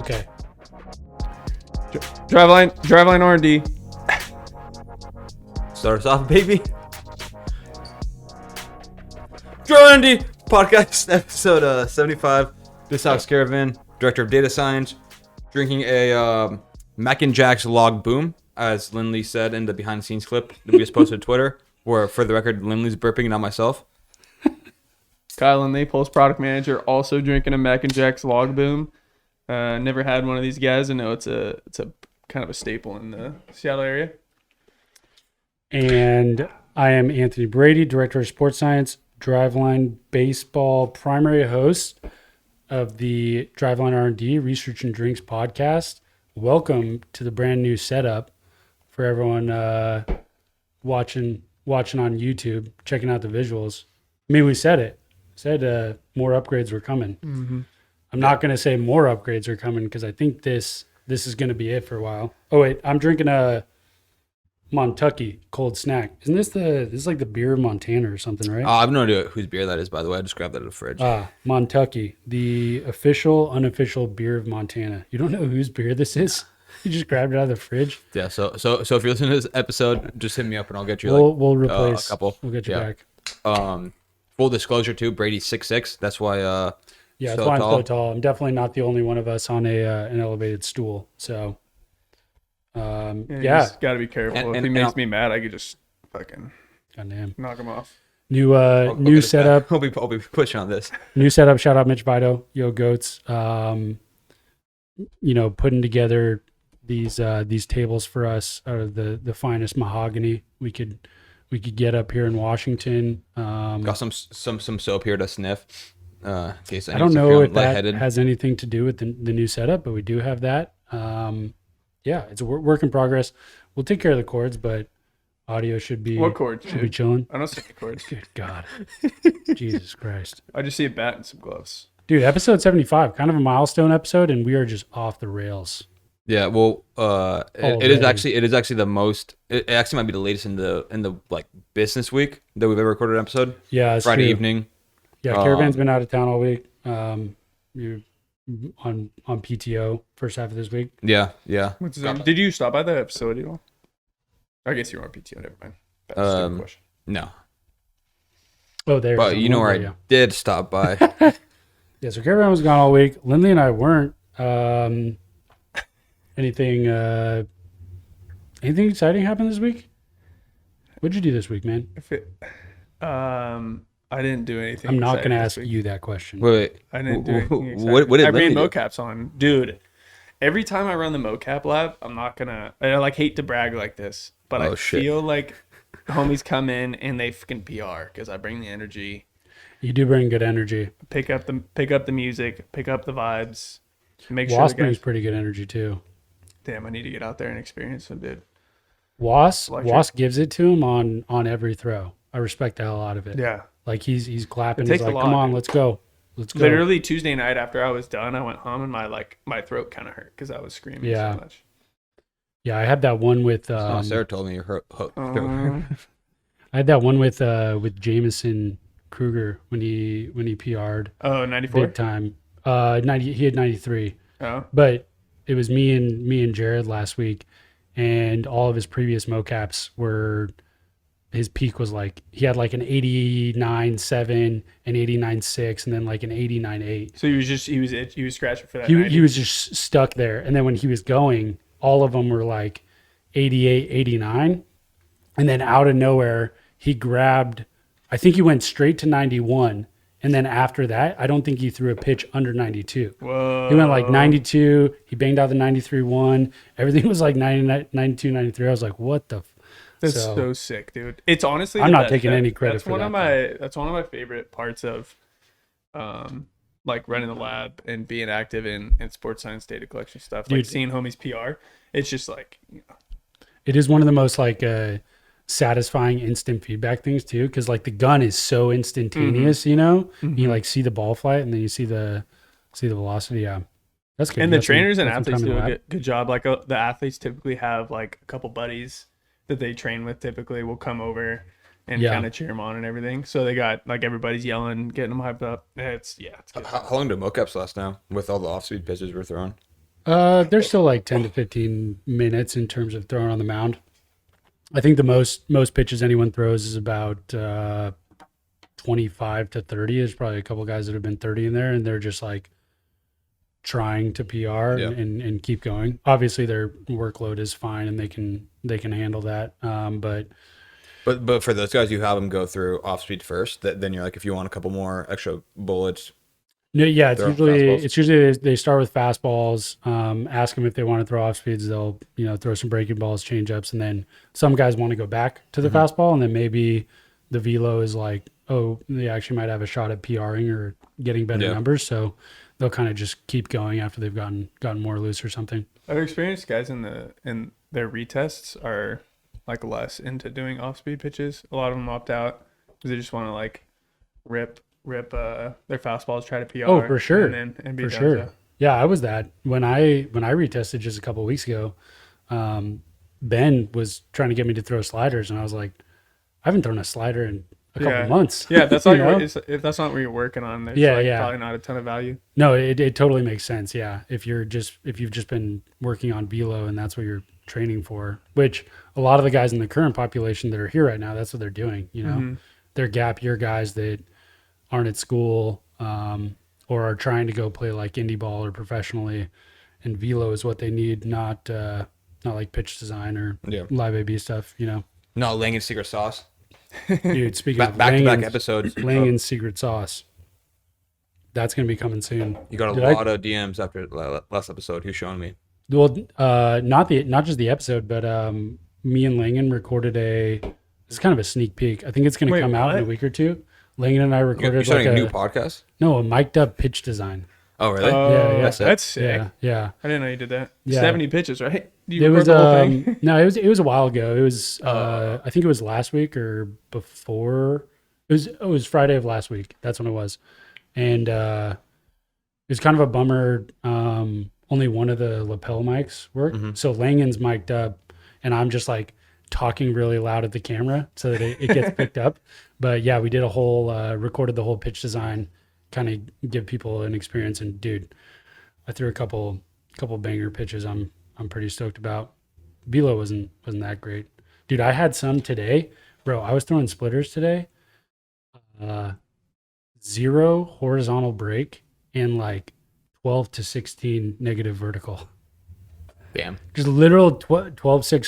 Okay. Driveline R&D. Start us off, baby. Driveline R&D podcast episode 75. This house Caravan, director of data science, drinking a Mac and Jack's log boom, as Lindley said in the behind the scenes clip that we just posted to Twitter, where for the record, Lindley's burping, not myself. Kyle Lindley, Pulse product manager, also drinking a Mac and Jack's log boom. Never had one of these guys. I know it's a kind of a staple in the Seattle area. And I am Anthony Brady, director of sports science, Driveline baseball primary host of the Driveline R&D Research and Drinks podcast. Welcome to the brand new setup for everyone watching on YouTube, checking out the visuals. I mean, we said it. Said more upgrades were coming. Mm-hmm. I'm not going to say more upgrades are coming because I think this is going to be it for a while. Oh wait, I'm drinking a Montucky cold snack. Isn't this is like the beer of Montana or something, right? I have no idea whose beer that is, by the way. I just grabbed that out of the fridge. Montucky, the official, unofficial beer of Montana. You don't know whose beer this is? You just grabbed it out of the fridge? Yeah, so if you're listening to this episode, just hit me up and I'll get you we'll replace a couple. We'll get you back. Full disclosure too, Brady's 6'6". That's why that's why I'm so tall. I'm definitely not the only one of us on an elevated stool. So yeah. Got to be careful. If he makes me mad, I could just fucking knock him off. New setup. I'll be pushing on this. New setup. Shout out Mitch Vito, Yo Goats. Putting together these tables for us out of the finest mahogany we could get up here in Washington. Got some soap here to sniff. In case I don't know if that has anything to do with the new setup, but we do have that. It's a work in progress. We'll take care of the cords, but audio should be what cords? Should be chilling. I don't see the cords. Good God, Jesus Christ! I just see a bat and some gloves. Dude, episode 75, kind of a milestone episode, and we are just off the rails. Yeah, well, it is actually the most. It actually might be the latest in the like business week that we've ever recorded an episode. Yeah, Friday true. evening. Yeah, Caravan's been out of town all week. You're on PTO first half of this week. Yeah. What's his name? Did you stop by the episode at all? I guess you were on PTO. Never mind. That's a stupid question. No. Oh, there. But you know where I did stop by. Yeah, so Caravan was gone all week. Lindley and I weren't. Anything exciting happened this week? What'd you do this week, man? I didn't do anything. I'm not going to ask you that question. Wait. I didn't do anything. What did I ran Lindley do? MoCaps on, dude. Every time I run the MoCap lab, I'm not gonna. I hate to brag like this, but I feel like homies come in and they fucking PR because I bring the energy. You do bring good energy. Pick up the music, pick up the vibes. Make sure. Was brings pretty good energy too. Damn, I need to get out there and experience some, dude. Was gives it to him on every throw. I respect the hell out of it. Yeah. Like he's clapping. He's like, come on, let's go. Let's go. Literally Tuesday night after I was done, I went home and my throat kind of hurt because I was screaming so much. Yeah, I had that one with. Sarah told me your throat. I had that one with Jameson Kruger when he PR'd. Oh, 94? Big time. 90. He had 93. Oh. But it was me and Jared last week, and all of his previous mocaps were. His peak was like he had like an 89.7, an 89.6, and then like an 89.8. So he was scratching for that. He was just stuck there, and then when he was going, all of them were like 88, 89, and then out of nowhere he grabbed. I think he went straight to 91, and then after that, I don't think he threw a pitch under 92. Whoa! He went like 92. He banged out the 93.1. Everything was like 90, 92, 93. I was like, what the. That's so sick, dude. It's honestly I'm not taking any credit for that. That's one of my favorite parts of like running the lab and being active in sports science data collection stuff. Dude, like seeing homies PR. It's just like it is one of the most like satisfying instant feedback things too, because like the gun is so instantaneous, you know? Mm-hmm. You like see the ball flight and then you see the velocity. Yeah. That's good. And the trainers and athletes do a good job. Like the athletes typically have like a couple buddies that they train with typically will come over and kind of cheer them on and everything. So they got like everybody's yelling, getting them hyped up. It's good. How long do mocaps last now with all the off-speed pitches we're throwing? They're still like 10 to 15 minutes in terms of throwing on the mound. I think the most pitches anyone throws is about 25 to 30. There's probably a couple guys that have been 30 in there, and they're just like trying to PR and keep going. Obviously, their workload is fine, and they can handle that. But for those guys, you have them go through off speed first. Then you're like, if you want a couple more extra bullets. No, yeah, it's usually they start with fastballs. Ask them if they want to throw off speeds. They'll throw some breaking balls, change ups, and then some guys want to go back to the fastball, and then maybe the velo is like, oh, they actually might have a shot at PRing or getting better numbers, so they'll kind of just keep going after they've gotten more loose or something. I've experienced guys in their retests are like less into doing off speed pitches. A lot of them opt out because they just want to like rip their fastballs, try to PR. Oh, for sure. And be for done. sure. So. Yeah, I was that when I retested just a couple of weeks ago. Ben was trying to get me to throw sliders, and I was like, I haven't thrown a slider in a couple of months. Yeah, that's not if that's not what you're working on. There's probably not a ton of value. No, it totally makes sense. Yeah, if you've just been working on velo and that's what you're training for, which a lot of the guys in the current population that are here right now, that's what they're doing. They're gap year guys that aren't at school or are trying to go play like indie ball or professionally, and velo is what they need, not like pitch design or live AB stuff. Not Langen's secret sauce. Dude, speaking of back-to-back episodes, Langen's secret sauce, that's gonna be coming soon. You got a lot of DMs after last episode. He was showing me. Well, not just the episode, but me and Langen recorded it's kind of a sneak peek. I think it's gonna come out in a week or two. Langen and I recorded You're starting a new podcast? No, a mic'd up pitch design. Oh, really? Yeah. That's sick. Yeah. I didn't know you did that. Yeah. 70 pitches, right? It was the whole thing? No, it was a while ago. It was I think it was last week or before. It was Friday of last week. That's when it was. And it was kind of a bummer. Only one of the lapel mics worked. So Langen's mic'd up, and I'm just like talking really loud at the camera so that it gets picked up. But yeah, we did a whole recorded the whole pitch design, kind of give people an experience. And dude, I threw a couple banger pitches I'm pretty stoked about. Velo wasn't that great. Dude, I had some today. Bro, I was throwing splitters today. 0 horizontal break and like 12 to 16 negative vertical. Damn. Just literal 12-6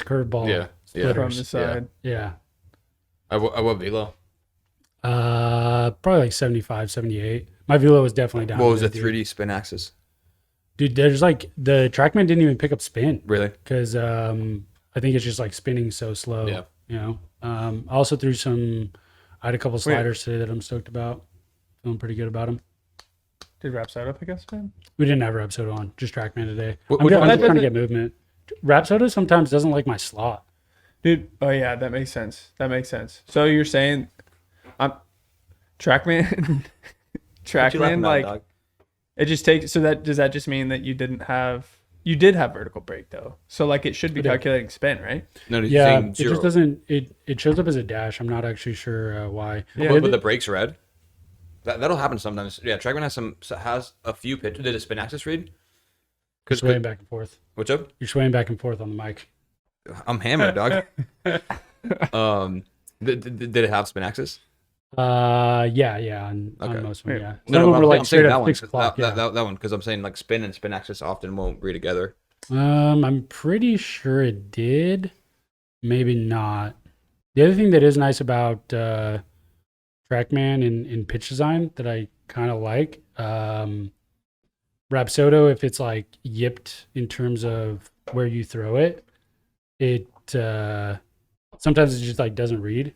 curveball. Yeah. From the side. Yeah. I what velo? Probably like 75, 78. My velo was definitely down. What was the 3D spin axis? Dude, there's like the TrackMan didn't even pick up spin. Really? Because I think it's just like spinning so slow. Yeah. I also threw I had a couple sliders today that I'm stoked about. Feeling pretty good about them. Did Rapsodo pick up spin? We didn't have Rapsodo on, just TrackMan today. I'm just trying to get movement. Rapsodo sometimes doesn't like my slot. Dude, oh yeah, that makes sense. So you're saying TrackMan like dog? It just takes does that just mean that you did have vertical break though? So like it should be calculating spin, right? No, yeah, it just doesn't it shows up as a dash. I'm not actually sure why. Yeah, but the break's red. That'll happen sometimes. Yeah, TrackMan has a few pitches. Did a spin axis read? You're swaying back and forth. What's up? You're swaying back and forth on the mic. I'm hammered, dog. Did it have spin axis? Yeah, on most of them, yeah. Some of them were like I'm saying straight that up one. 6 o'clock. That one, because I'm saying like spin and spin axis often won't read together. I'm pretty sure it did. Maybe not. The other thing that is nice about TrackMan in pitch design that I kind of like, Rapsodo, if it's like yipped in terms of where you throw it, it sometimes it just like doesn't read,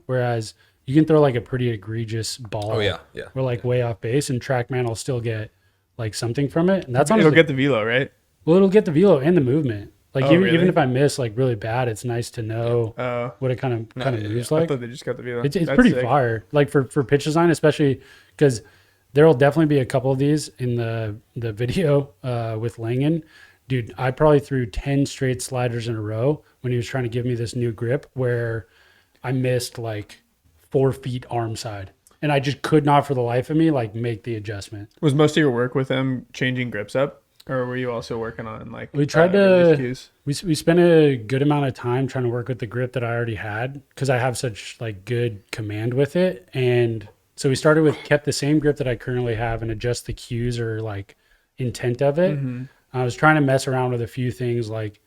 whereas you can throw like a pretty egregious ball or like way off base, and TrackMan will still get like something from it, and that's honestly, it'll get the velo, right? Well, it'll get the velo and the movement. Like even if I miss like really bad, it's nice to know what it kind of moves like. I thought they just got the velo. It's pretty fire. Like for pitch design, especially because there will definitely be a couple of these in the video with Langen. Dude, I probably threw 10 straight sliders in a row when he was trying to give me this new grip where I missed like 4 feet arm side. And I just could not for the life of me like make the adjustment. Was most of your work with him changing grips up? Or were you also working on like We tried release to. cues? We spent a good amount of time trying to work with the grip that I already had because I have such like good command with it, and so we started with kept the same grip that I currently have and adjust the cues or like intent of it. Mm-hmm. I was trying to mess around with a few things like,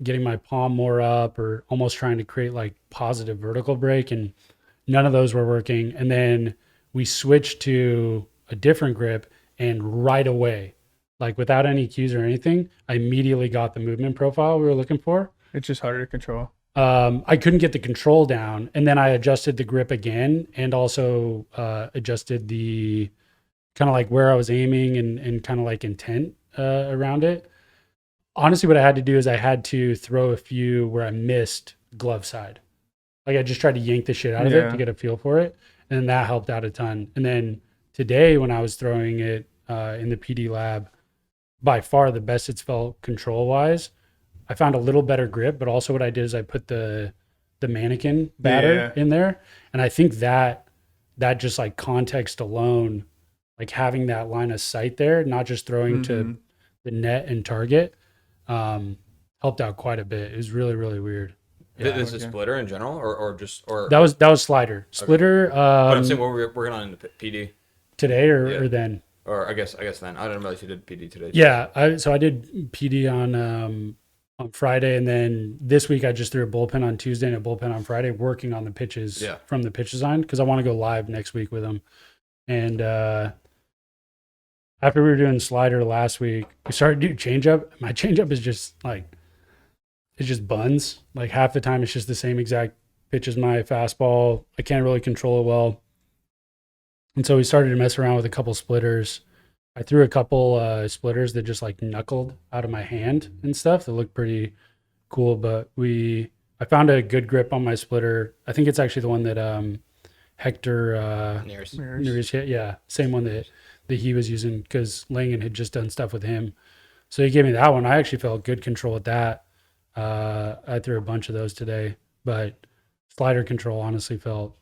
getting my palm more up or almost trying to create like positive vertical break, and none of those were working. And then we switched to a different grip, and right away, like without any cues or anything, I immediately got the movement profile we were looking for. It's just harder to control. I couldn't get the control down, and then I adjusted the grip again and also adjusted the kind of like where I was aiming and kind of like intent around it. Honestly, what I had to do is I had to throw a few where I missed glove side. Like I just tried to yank the shit out of it to get a feel for it. And that helped out a ton. And then today when I was throwing it in the PD lab, by far the best it's felt control wise. I found a little better grip, but also what I did is I put the mannequin batter in there. And I think that just like context alone, like having that line of sight there, not just throwing to the net and target, helped out quite a bit. It was really, really weird. Yeah. Is it splitter in general, or that was slider splitter? But I'm saying what we're working on in the PD today or then, or I guess then. I didn't realize you did PD today. Yeah, I did PD on Friday, and then this week I just threw a bullpen on Tuesday and a bullpen on Friday, working on the pitches from the pitch design because I want to go live next week with them. And after we were doing slider last week, we started to do changeup. My changeup is just like, it's just buns. Like half the time it's just the same exact pitch as my fastball. I can't really control it well. And so we started to mess around with a couple splitters. I threw a couple splitters that just like knuckled out of my hand and stuff that looked pretty cool. But I found a good grip on my splitter. I think it's actually the one that Hector Nears hit. Yeah, same one that he was using because Langan had just done stuff with him. So he gave me that one. I actually felt good control with that. I threw a bunch of those today, but slider control honestly felt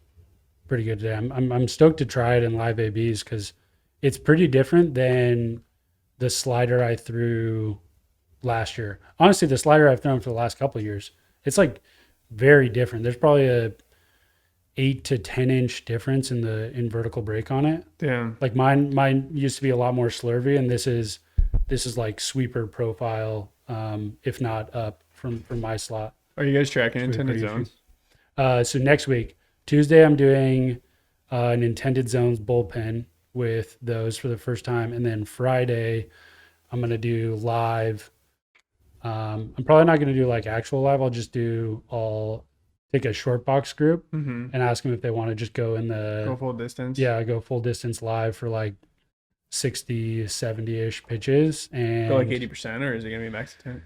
pretty good today. I'm stoked to try it in live ABs because it's pretty different than the slider I threw last year. Honestly, the slider I've thrown for the last couple of years, it's like very different. There's probably a 8 to 10 inch difference in vertical break on it. Damn. Like mine used to be a lot more slurvy, and this is like sweeper profile, if not up from my slot. Are you guys tracking intended zones? So next week, Tuesday, I'm doing an intended zones bullpen with those for the first time, and then Friday, I'm gonna do live. I'm probably not gonna do like actual live. I'll take a short box group and ask them if they want to just go full distance. Yeah, go full distance live for like 60, 70-ish pitches. And go like 80%, or is it going to be max intent?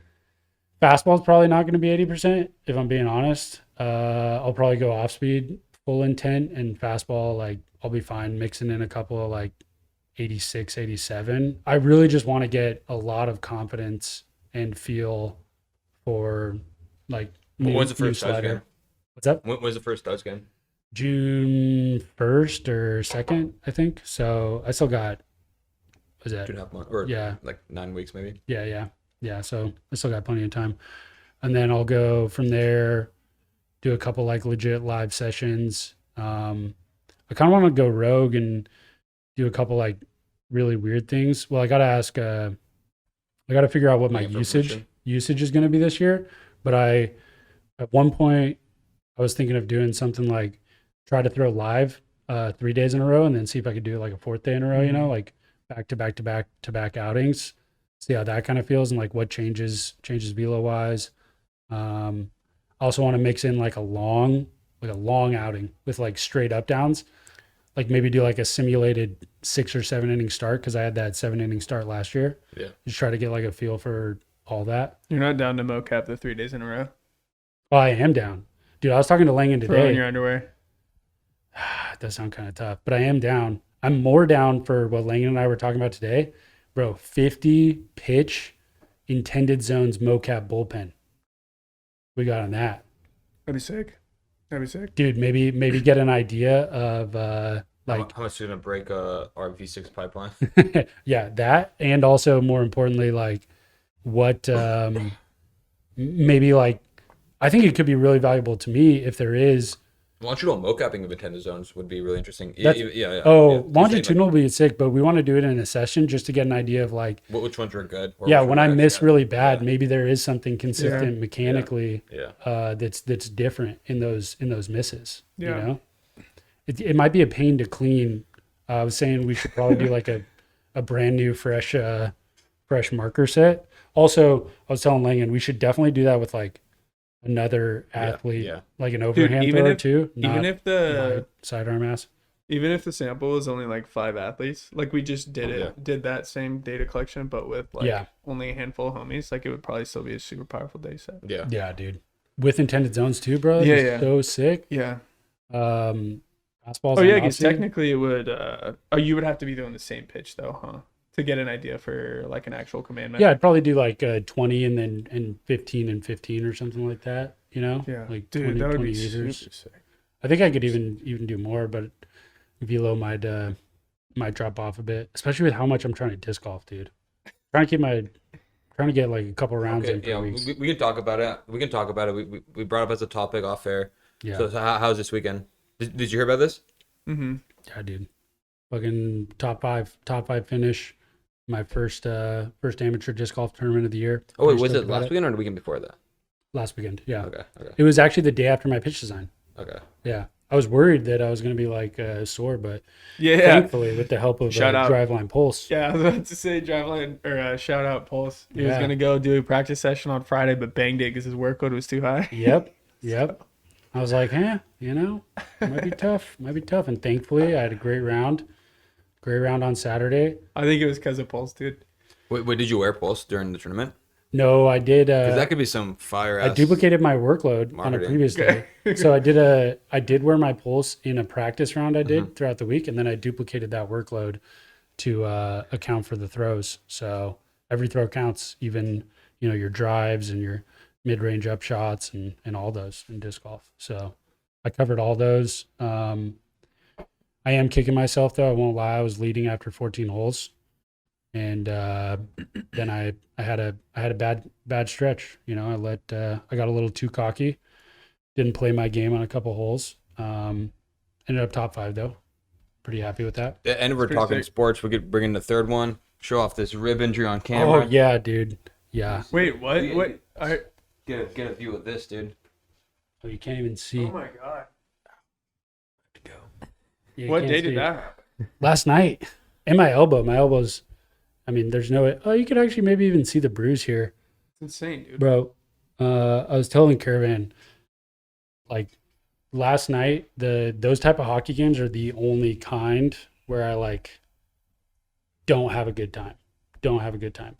Fastball's probably not going to be 80%, if I'm being honest. I'll probably go off speed, full intent, and fastball, like I'll be fine mixing in a couple of like 86, 87. I really just want to get a lot of confidence and feel for like when's the first Studs game? What's up? When was the first Studs game? June 1st or 2nd, I think. So I still got, what was that? 2.5 months, or like 9 weeks maybe. Yeah. So I still got plenty of time. And then I'll go from there, do a couple like legit live sessions. I kind of want to go rogue and do a couple like really weird things. Well, I got to figure out what my usage is going to be this year. But at one point, I was thinking of doing something like try to throw live 3 days in a row and then see if I could do it like a fourth day in a row, like back to back outings, see how that kind of feels and like what changes velo wise. I also want to mix in like a long outing with like straight up downs, like maybe do like a simulated 6 or 7 inning start. Cause I had that 7 inning start last year. Yeah. Just try to get like a feel for all that. You're not down to mocap the 3 days in a row? Oh, I am down. Dude, I was talking to Langan today. Throw in your underwear. It does sound kind of tough, but I am down. I'm more down for what Langan and I were talking about today. Bro, 50 pitch intended zones mocap bullpen. We got on that. That'd be sick. Dude, maybe get an idea of Like, how much is gonna break a RV6 pipeline? yeah, that, and also more importantly, like what maybe like I think it could be really valuable to me if there is. Longitudinal MoCap'ing of attendance zones would be really interesting. That's- Yeah. Oh, Just saying, longitudinal would be sick, but we want to do it in a session just to get an idea of like, which ones are good? Or yeah, which when ones I are miss bad. really bad, Yeah. maybe there is something consistent mechanically Yeah. that's different in those misses. Yeah. You know, it might be a pain to clean. I was saying we should probably do like a brand new fresh marker set. Also, I was telling Langan we should definitely do that with like another athlete, yeah. like an overhand even thrower if- too. Even not if the my sidearm ass. even if the sample is only like 5 athletes, like we just did that same data collection, but with like Yeah. only a handful of homies, like it would probably still be a super powerful data set. Yeah. Yeah, dude. With intended zones too, bro. Yeah, It's yeah. so sick. Yeah. Fastballs. Oh yeah, on because off-season. technically it would. You would have to be doing the same pitch though, huh? To get an idea for like an actual command method. Yeah, I'd probably do like 20 and then 15 and 15 or something like that. You know, Yeah. like Dude, 20, that would 20 be users. super sick. I think I could even do more, but Velo might drop off a bit, especially with how much I'm trying to disc golf, dude. Trying to get like a couple rounds in Okay, per yeah, week. we can talk about it. We brought up as a topic off air. Yeah, So how's this weekend? Did you hear about this? Mm-hmm. yeah, dude. Fucking top five finish. My first amateur disc golf tournament of the year. Oh wait, Pretty was stoked it about last weekend or the weekend before that? Last weekend, yeah. Okay. It was actually the day after my pitch design. Okay. Yeah. I was worried that I was going to be like sore, but Yeah. thankfully, with the help of Shout out. Driveline Pulse. Yeah, I was about to say Driveline or shout out Pulse. He was Yeah. gonna go do a practice session on Friday, but banged it because his workload was too high. Yep. I was like, might be tough. And thankfully, I had a great round on Saturday. I think it was because of Pulse, dude. Wait, did you wear Pulse during the tournament? No, I did. Because that could be some fire I ass. duplicated my workload on a marketing. previous day. So I did wear my Pulse in a practice round I did throughout the week, and then I duplicated that workload to account for the throws. So every throw counts, even your drives and your mid-range up shots and all those in disc golf. So I covered all those. I am kicking myself though. I won't lie. I was leading after 14 holes, and then I had a bad stretch. I got a little too cocky. Didn't play my game on a couple holes. Ended up top 5 though. Pretty happy with that. And we're pretty talking sick. sports. We could bring in the third one. Show off this rib injury on camera. Oh yeah, dude. Yeah. Wait, what? Yeah. What? Get a view of this, dude. Oh, you can't even see. Oh my god! Yeah, you What can't day see. did that happen? Last night. And my elbow. My elbow's. I mean, there's no. Oh, you could actually maybe even see the bruise here, It's insane, dude. bro. I was telling Caravan, like last night, those type of hockey games are the only kind where I like don't have a good time.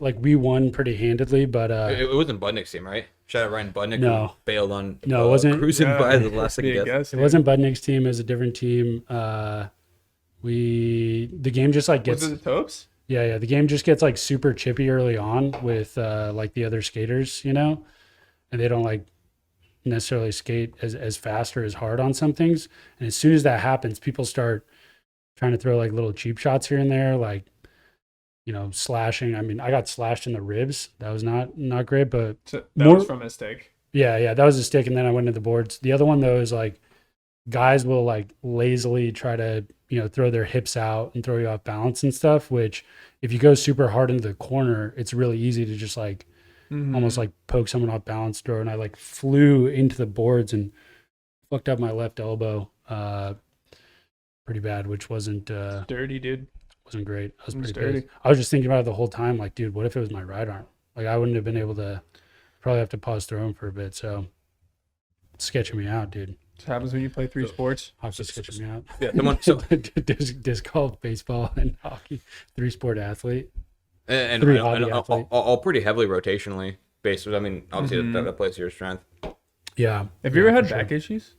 Like we won pretty handedly, but It wasn't Budnick's team, right? Shout out Ryan Budnick. No. Who bailed on. No, it wasn't. Cruising Yeah, by the last be a second guess. guess, it dude. wasn't Budnick's team. It was a different team. The game just like gets. Was it the Topes? Yeah. The game just gets like super chippy early on with like the other skaters, and they don't like necessarily skate as fast or as hard on some things. And as soon as that happens, people start trying to throw like little cheap shots here and there, like slashing. I mean, I got slashed in the ribs. That was not great, but So that More- was from a mistake. yeah, that was a stick. And then I went to the boards. The other one though is like guys will like lazily try to throw their hips out and throw you off balance and stuff, which if you go super hard into the corner, it's really easy to just like almost like poke someone off balance throw. And I like flew into the boards and fucked up my left elbow pretty bad, which wasn't Dirty, dude. wasn't great. I was It was pretty dirty. pissed. I was just thinking about it the whole time, like, dude, what if it was my right arm? Like I wouldn't have been able to. Probably have to pause throwing for a bit. So it's sketching me out, dude. This happens when you play 3 sports. Hockey's sketching me out. Yeah, someone. So, disc golf, baseball, and hockey. 3-sport athlete. and Three hobby athlete. all pretty heavily rotationally based. I mean, obviously that plays to your strength. Yeah. Have you ever had for back issues?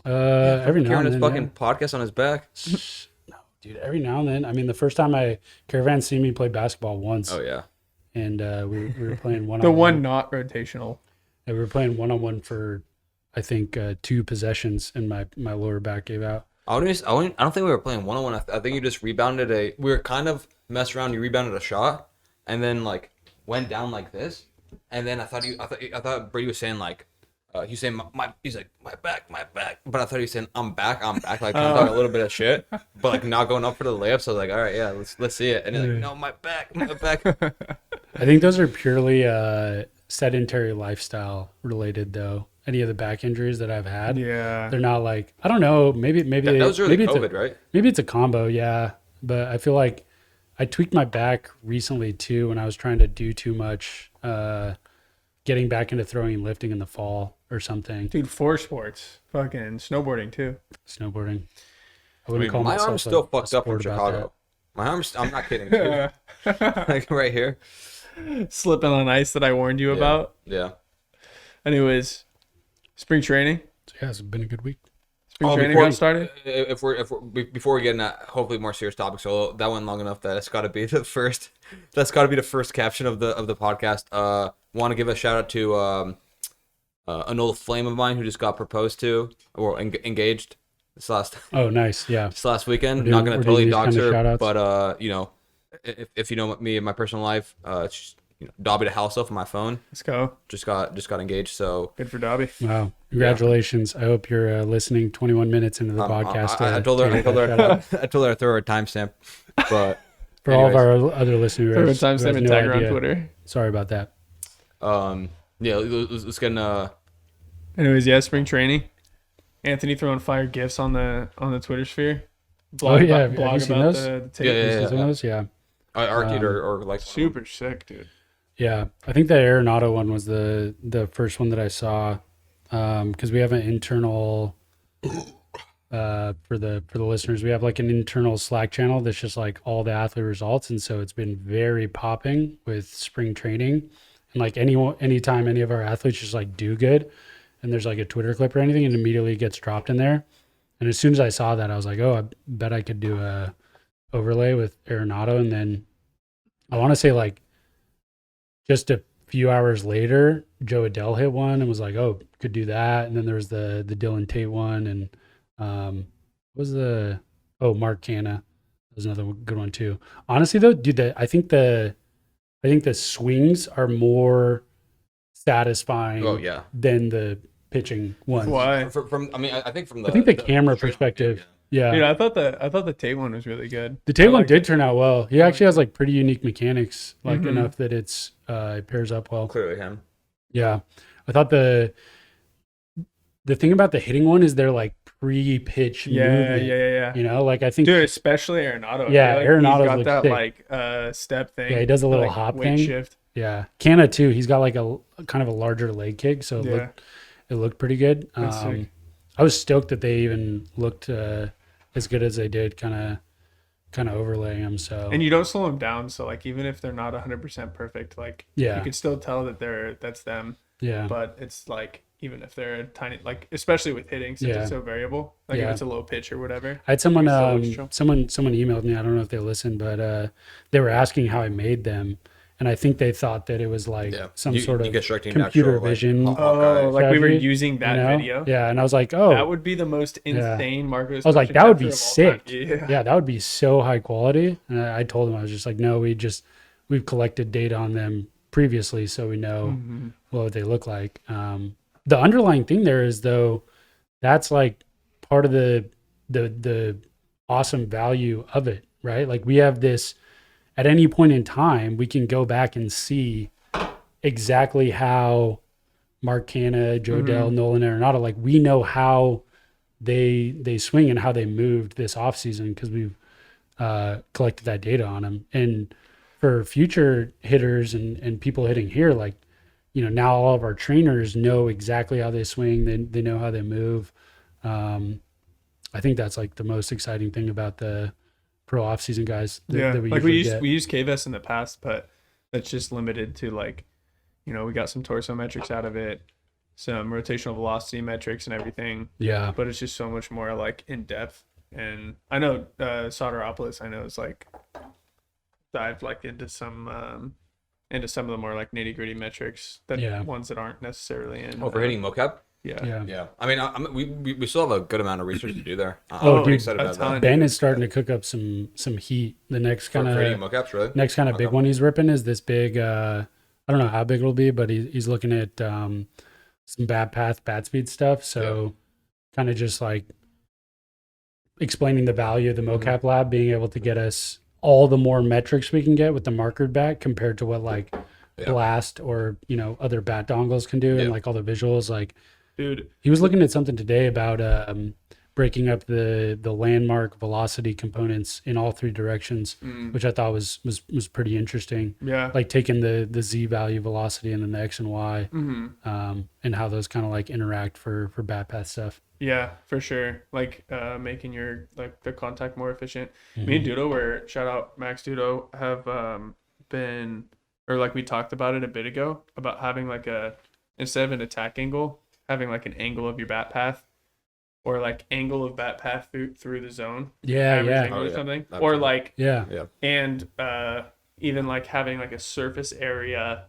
sure. Every now Carrying and his then. fucking podcast on his back. No, dude. Every now and then. I mean, the first time Caravan seen me play basketball once, Oh yeah. and we were playing one. The one not rotational. We were playing 1-on-1 for, I think, 2 possessions, and my lower back gave out. I don't think we were playing 1-on-1. I think you just rebounded we were kind of messed around. You rebounded a shot, and then like went down like this, and then I thought Brady was saying like, he's saying he's like my back, but I thought he was saying I'm back, like kind of talking a little bit of shit, but like not going up for the layup. So I was like, all right, yeah, let's see it, and he's like, no, my back. I think those are purely sedentary lifestyle related though. Any of the back injuries that I've had, Yeah. they're not like, I don't know, maybe That was really maybe COVID, right? maybe it's a combo, yeah. But I feel like I tweaked my back recently too when I was trying to do too much, getting back into throwing and lifting in the fall or something. Dude, 4 sports. Fucking snowboarding too. Snowboarding. I wouldn't call My myself arm's still a fucked up from sport about Chicago. My arm's, I'm not kidding, dude. Like right here. Slipping on ice that I warned you about. Yeah. Anyways, spring training. So yeah, it's been a good week. Spring training got started. If we're before we get into hopefully more serious topics, so that went long enough that it's got to be the first. That's got to be the first caption of the podcast. Want to give a shout out to an old flame of mine who just got proposed to or engaged this Nice, yeah. weekend. We're Not doing gonna totally these dox kind of her, shout-outs. but you know, if you know me in my personal life, it's just, you know, Dobby to house off my phone. Let's go. Just got engaged, so Good for Dobby. Wow, congratulations! I hope you're listening 21 minutes into the podcast. I told her I told her to throw her a timestamp, but for all of our other listeners, Third who time has sending no tag her on idea. Twitter. Sorry about that. Yeah, let's get in. Anyways, yeah, spring training. Anthony throwing fire gifts on the Twitter sphere. Oh, yeah. Blog Have you seen about those? the Tate. Yeah. Is it one of those? Yeah. Arcade or like Super sick, dude. Yeah, I think the Arenado one was the first one that I saw, because we have an internal for the listeners, we have like an internal Slack channel that's just like all the athlete results, and so it's been very popping with spring training, and like anytime any of our athletes just like do good, and there's like a Twitter clip or anything, it immediately gets dropped in there, and as soon as I saw that, I was like, oh, I bet I could do a overlay with Arenado, and then I want to say like just a few hours later, Joe Adele hit one and was like, "Oh, could do that." And then there was the Dillon Tate one, and Mark Canna was another good one too. Honestly, though, dude, I think the swings are more satisfying. Oh yeah. Than the pitching ones. Why? I think from the I think the camera perspective. Yeah. Dude, I thought the Tate one was really good. The Tate one liked did turn out well. He actually has like pretty unique mechanics, like Mhm. enough that it pairs up well. Clearly him. Yeah. I thought the thing about the hitting one is they're like pre-pitch movement. Yeah. You know, like I think Dude, especially Arenado. Yeah, I feel Arenado's he's got look that sick. like step thing. Yeah, he does a little like, hop weight thing. shift. Yeah. Canna too. He's got like a kind of a larger leg kick, so Yeah. it looked pretty good. That's sick. I was stoked that they even looked as good as they did, kind of overlaying them. So And you don't slow them down, so like even if they're not 100% perfect, like Yeah. you can still tell that that's them. yeah. But it's like even if they're a tiny, like especially with hitting, since Yeah. it's so variable, like Yeah. if it's a low pitch or whatever. I had someone You can still someone emailed me. I don't know if they listened, but they were asking how I made them, and I think they thought that it was like some sort of computer vision. Oh, like we were strategy, using that you know? video. Yeah, and I was like, oh, That would be the most insane Marcos. I was like, motion that would be capture of all time. sick. Yeah. That would be so high quality. And I told him, I was just like, no, we've collected data on them previously, so we know Mhm. what they look like. The underlying thing there is though, that's like part of the awesome value of it, right? Like we have this at any point in time, we can go back and see exactly how Mark Canna, Joe Dell, Nolan Arenado, like we know how they swing and how they moved this offseason because we've collected that data on them. And for future hitters and people hitting here, like, you know, now all of our trainers know exactly how they swing. They know how they move. I think that's like the most exciting thing about the pro offseason guys that we like usually we used KVS in the past, but that's just limited to like, you know, we got some torso metrics out of it, some rotational velocity metrics and everything. Yeah. But it's just so much more like in depth. And I know Soteropoulos, I know is like dived like into some of the more like nitty gritty metrics that ones that aren't necessarily in Overhitting mocap. Yeah. Yeah. I mean, we still have a good amount of research to do there. I'm Oh, pretty dude, excited a about ton. that. Ben is starting to cook up some heat. The next For kind creating of mockups, really? next kind of big Okay. one he's ripping is this big. I don't know how big it'll be, but he's looking at some bad path, bad speed stuff. So kind of just like explaining the value of the mocap lab, being able to get us all the more metrics we can get with the markered bat compared to what like blast or other bat dongles can do, and like all the visuals. Like, Dude, he was looking at something today about breaking up the landmark velocity components in all three directions, which I thought was pretty interesting. yeah. Like taking the z value velocity and then the x and y, and how those kind of like interact for bat path stuff. Yeah, for sure. Like making your like the contact more efficient. Me and Dudo shout out Max Dudo, have been, or like we talked about it a bit ago, about having like instead of an attack angle, having like an angle of your bat path, or like angle of bat path through the zone. Average angle or something. Absolutely. Or like Yeah. and even like having like a surface area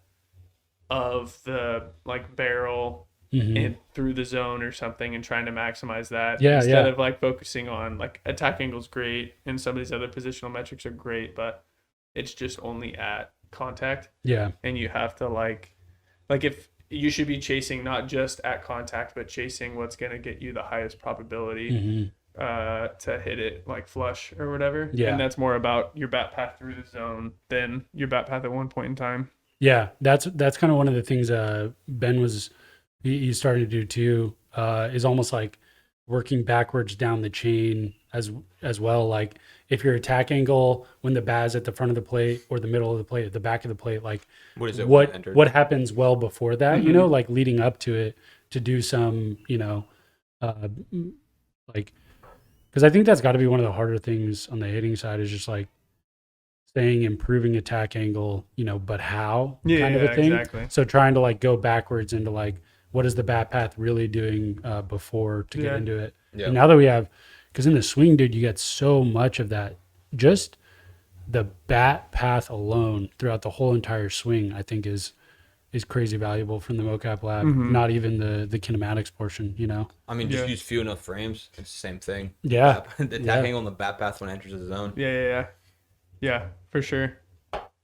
of the like barrel in through the zone or something, and trying to maximize that instead of like focusing on like attack angle's great and some of these other positional metrics are great, but it's just only at contact. And you have to like if you should be chasing not just at contact, but chasing what's going to get you the highest probability to hit it like flush or whatever. And that's more about your bat path through the zone than your bat path at one point in time. That's kind of one of the things Ben was he's starting to do too, is almost like working backwards down the chain as well. Like if your attack angle when the bat's at the front of the plate or the middle of the plate, at the back of the plate, like What is it? what happens well before that, like leading up to it, to do some, like, because I think that's got to be one of the harder things on the hitting side, is just like saying improving attack angle, but how kind of a thing. Exactly. So trying to like go backwards into like, what is the bat path really doing before to get into it? And now that we have, because in the swing, dude, you get so much of that. Just the bat path alone throughout the whole entire swing, I think is crazy valuable from the mocap lab. Not even the kinematics portion, I mean, just use few enough frames. It's the same thing. The attack angle and the bat path when it enters the zone. Yeah, for sure.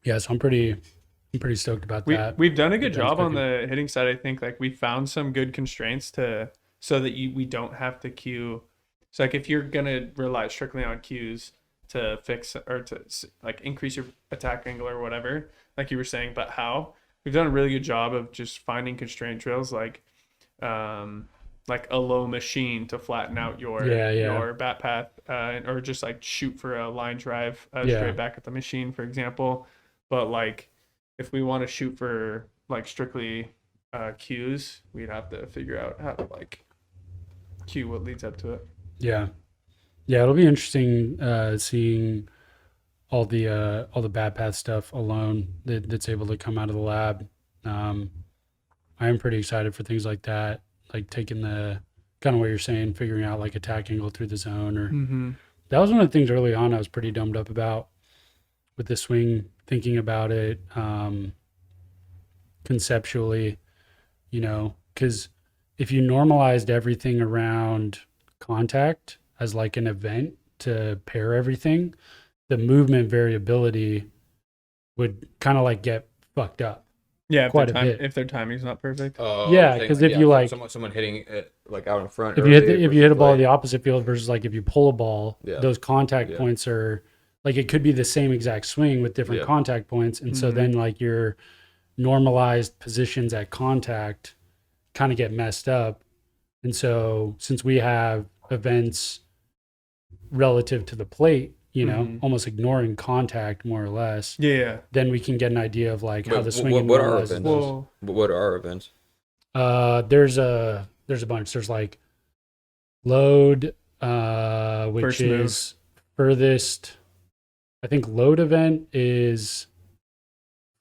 Yeah, so I'm pretty stoked about that. We've done a good job on the hitting side. I think like we found some good constraints so that we don't have to cue. So like if you're gonna rely strictly on cues to fix or to like increase your attack angle or whatever, like you were saying, but how we've done a really good job of just finding constraint drills like a low machine to flatten out your bat path, or just like shoot for a line drive straight back at the machine, for example. But like if we want to shoot for like strictly cues, we'd have to figure out how to like cue what leads up to it. Yeah, it'll be interesting seeing all the bat path stuff alone that's able to come out of the lab. I am pretty excited for things like that, like taking the kind of what you're saying, figuring out like attack angle through the zone. Or that was one of the things early on I was pretty dumbed up about with the swing, thinking about it conceptually, because if you normalized everything around contact as like an event to pair everything, the movement variability would kind of like get fucked up. Yeah, if their timing's not perfect. Because if you like someone hitting it like out in front, if you hit a ball in the opposite field versus like if you pull a ball, those contact points are like, it could be the same exact swing with different contact points, and so then like your normalized positions at contact kind of get messed up. And so since we have events relative to the plate, almost ignoring contact more or less, then we can get an idea of like how the swing. What are events? What are events? There's a bunch. There's like load, which First is furthest. I think load event is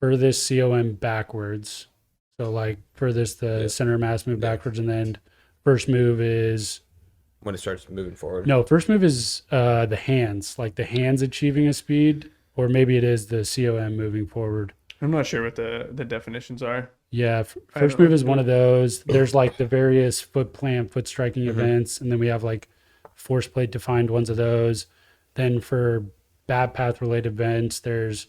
furthest COM backwards. So like furthest the center of mass move backwards, and then first move is when it starts moving forward. No, first move is the hands, like the hands achieving a speed, or maybe it is the COM moving forward. I'm not sure what the definitions are. Yeah, I first don't move is know. one of those. There's like the various foot plant, foot striking events, and then we have like force plate defined ones of those. Then for bad path related events, there's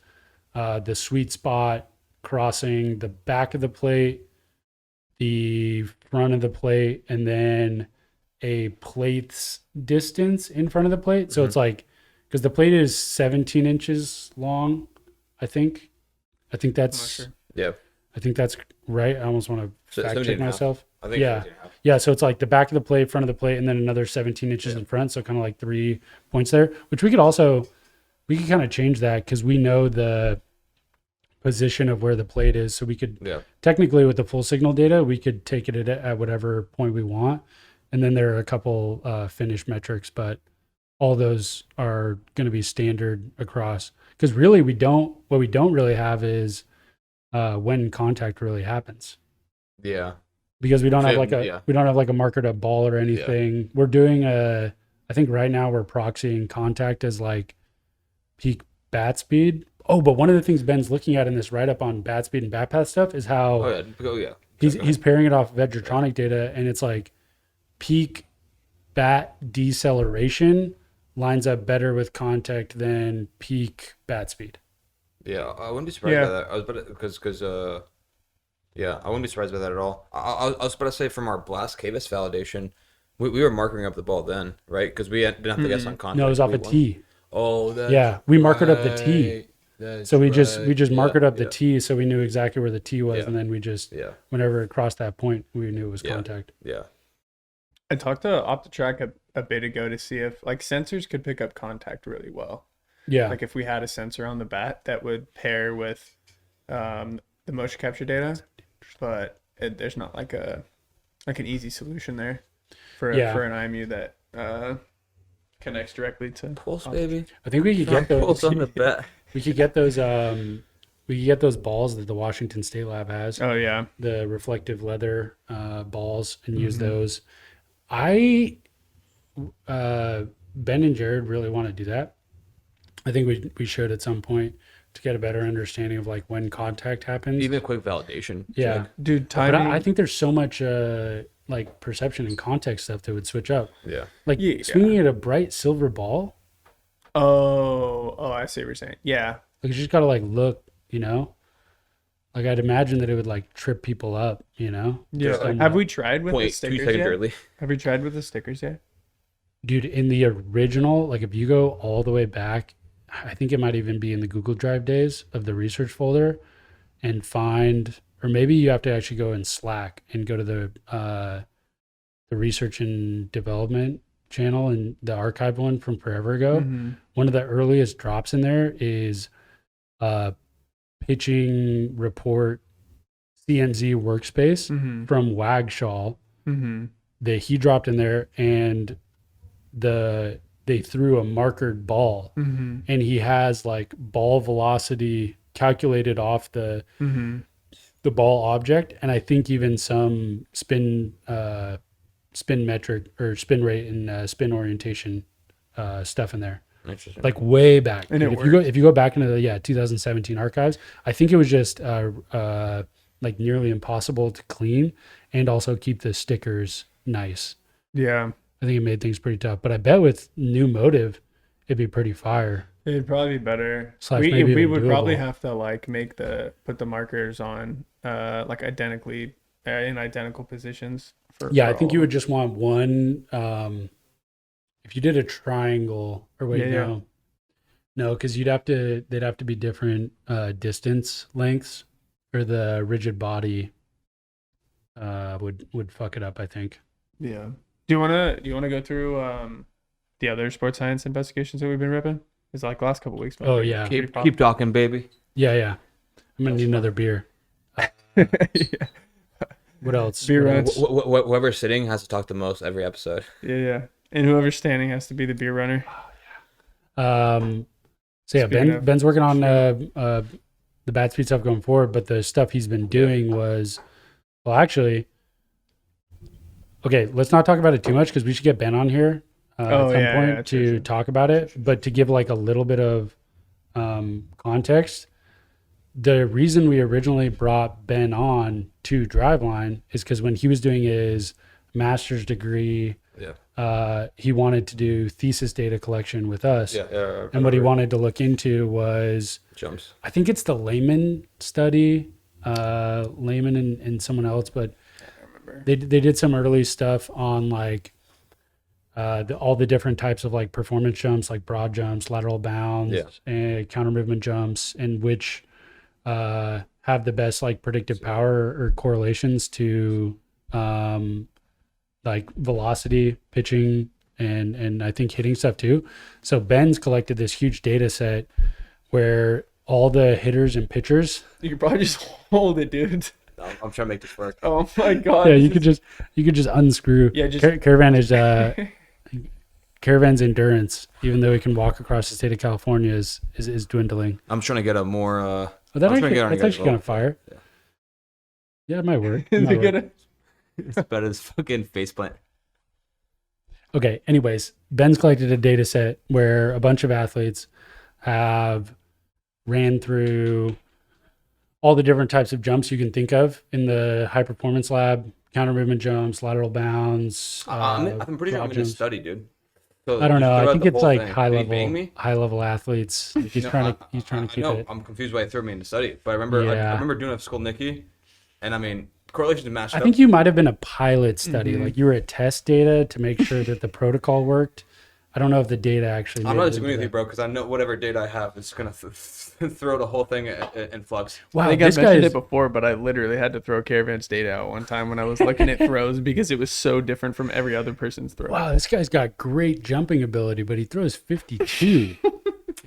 the sweet spot crossing the back of the plate, the front of the plate, and then a plate's distance in front of the plate. So it's like, because the plate is 17 inches long, I think. I think I'm not that's sure. Yeah. I think that's right. I almost want to fact 17 check and a half. myself. I think. Yeah. Yeah, so it's like the back of the plate, front of the plate, and then another 17 inches in front. So kind of like 3 points there, which we could kind of change that because we know the position of where the plate is. So we could Yeah. technically, with the full signal data, we could take it at whatever point we want. And then there are a couple finish metrics, but all those are going to be standard across. Because really, what we don't really have is when contact really happens. Yeah. Because we don't have Yeah. like a marker to ball or anything. We're doing I think right now we're proxying contact as like peak bat speed. Oh, but one of the things Ben's looking at in this write up on bat speed and bat path stuff is how Oh yeah. he's pairing it off of Edgertronic data, and it's like peak bat deceleration lines up better with contact than peak bat speed. Yeah, I wouldn't be surprised by that. I was about because yeah, I wouldn't be surprised by that at all. I was about to say from our blast KVS validation, we were marking up the ball then, right? Because we didn't have to guess on contact. No, it was off a won. T. Oh, that's Yeah, we marked up the T. That's So we just right. marked up the Yeah. T, so we knew exactly where the T was, Yeah. and then we just Yeah, whenever it crossed that point, we knew it was Yeah. contact. yeah, I talked to OptiTrack a bit ago to see if like sensors could pick up contact really well. Yeah, Like if we had a sensor on the bat that would pair with the motion capture data, but there's not like an easy solution there for an IMU that connects directly to pulse baby. I think we could get those. Pulse on the bet. We could get those. We could get those balls that the Washington State Lab has. Oh yeah. The reflective leather balls, and use Mm-hmm. those. Ben and Jared really want to do that. I think we should at some point to get a better understanding of like when contact happens. Even a quick validation. Yeah, check. Dude, but timing. I think there's so much like perception and context stuff that would switch up. Yeah. Like Yeah. swinging at a bright silver ball. Oh, I see what you're saying. Yeah. Like you just gotta like look, Like I'd imagine that it would like trip people up, Yeah. Just like Have we tried with the 0.2 stickers seconds yet? early. Have we tried with the stickers yet? Dude, in the original, like if you go all the way back, I think it might even be in the Google Drive days of the research folder and find, or maybe you have to actually go in Slack and go to the research and development channel and the archive one from forever ago. Mm-hmm. One of the earliest drops in there is pitching report CMZ workspace Mm-hmm. from Wagshaw Mm-hmm. that he dropped in there, and they threw a markered ball, Mm-hmm. and he has like ball velocity calculated off the Mm-hmm. ball object, and I think even some spin metric or spin rate and spin orientation stuff in there, Interesting. like way back. And Dude, it if you go back into the 2017 archives, I think it was just like nearly impossible to clean and also keep the stickers nice. Yeah. I think it made things pretty tough, but I bet with new motive, it'd be pretty fire. It'd probably be better. Slash We maybe even would probably doable. have to like put the markers on like identically in identical positions. Yeah, for I think all. you would just want one. If you did a triangle, or wait, Yeah. no, because they'd have to be different distance lengths, or the rigid body would fuck it up, I think. Yeah. Do you wanna go through the other sports science investigations that we've been ripping? It's like last couple weeks. Oh, yeah. keep talking, baby. Yeah. I'm gonna need another beer. Yeah. What else? Beer What runs. else? Whoever's sitting has to talk the most every episode. Yeah. And whoever's standing has to be the beer runner. So yeah, Speaking of- Ben's working on the bat speed stuff going forward, but the stuff he's been doing was, well, actually, okay, let's not talk about it too much because we should get Ben on here at some point to true. talk about it. But to give like a little bit of context, the reason we originally brought Ben on to Driveline is because when he was doing his master's degree, he wanted to do thesis data collection with us. And what he wanted to look into was jumps. I think it's the Lehman study, Lehman and someone else, but they did some early stuff on like all the different types of like performance jumps, like broad jumps, lateral bounds, and counter movement jumps, and which have the best like predictive power or correlations to like velocity, pitching, and I think hitting stuff too. So Ben's collected this huge data set where all the hitters and pitchers. You could probably just hold it, dude. I'm trying to make this work. Oh my god. Yeah, you could just unscrew. Yeah, just Caravan is Caravan's endurance, even though he can walk across the state of California, is dwindling. I'm trying to get a more. That's actually kind of fire. Yeah, it might work. It's better as fucking faceplant. Okay. Anyways, Ben's collected a data set where a bunch of athletes have ran through all the different types of jumps you can think of in the high performance lab: counter movement jumps, lateral bounds. I'm pretty sure I'm in a study, dude. So I don't know. I think it's like thing. high level athletes. Like he's trying to keep it. I'm confused why he threw me into study, but I remember I remember doing a Skolnicki, and I mean correlations matched up. I think you might have been a pilot study, like you were a test data to make sure that the protocol worked. I don't know if the data actually. I'm not disagreeing with you, bro, because I know whatever data I have is gonna throw the whole thing in flux. Wow, I think I mentioned it before, but I literally had to throw Caravan's data out one time when I was looking at throws because it was so different from every other person's throw. Wow, this guy's got great jumping ability, but he throws 52.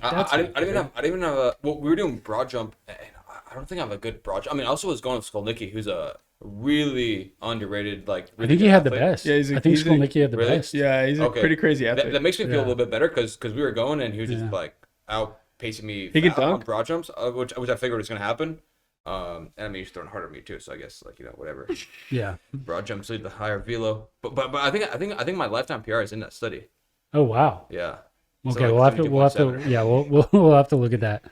I didn't even have a. Well, we were doing broad jump, and I don't think I have a good broad jump. I mean, I also was going with Skolnicki, who's a really underrated, like. Really I think he had the best. Yeah, I think Skolnicki had the best. Yeah, he's a pretty crazy athlete. That makes me feel a little bit better because we were going and he was just like outpacing me. He could dunk on broad jumps, which I figured was gonna happen. And I mean, he's throwing harder than me too, so I guess like whatever. Yeah. Broad jumps lead the higher velo, but I think my lifetime PR is in that study. Oh wow. Yeah. Okay, So, we'll have to we'll have to look at that.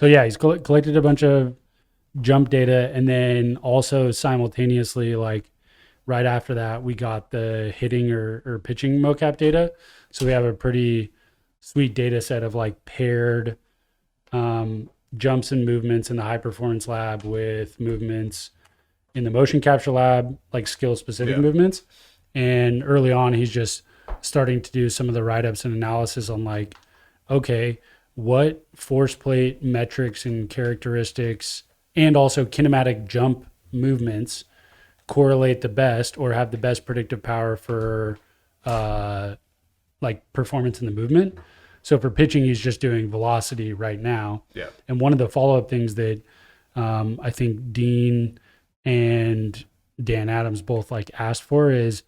So yeah, he's collected a bunch of jump data, and then also simultaneously, like right after that, we got the hitting or pitching MoCap data. So we have a pretty sweet data set of like paired jumps and movements in the high performance lab with movements in the motion capture lab, like skill specific movements. And early on, he's just starting to do some of the write-ups and analysis on like, okay, what force plate metrics and characteristics and also kinematic jump movements correlate the best or have the best predictive power for like performance in the movement. So for pitching, he's just doing velocity right now. Yeah. And one of the follow-up things that I think Dean and Dan Adams both like asked for is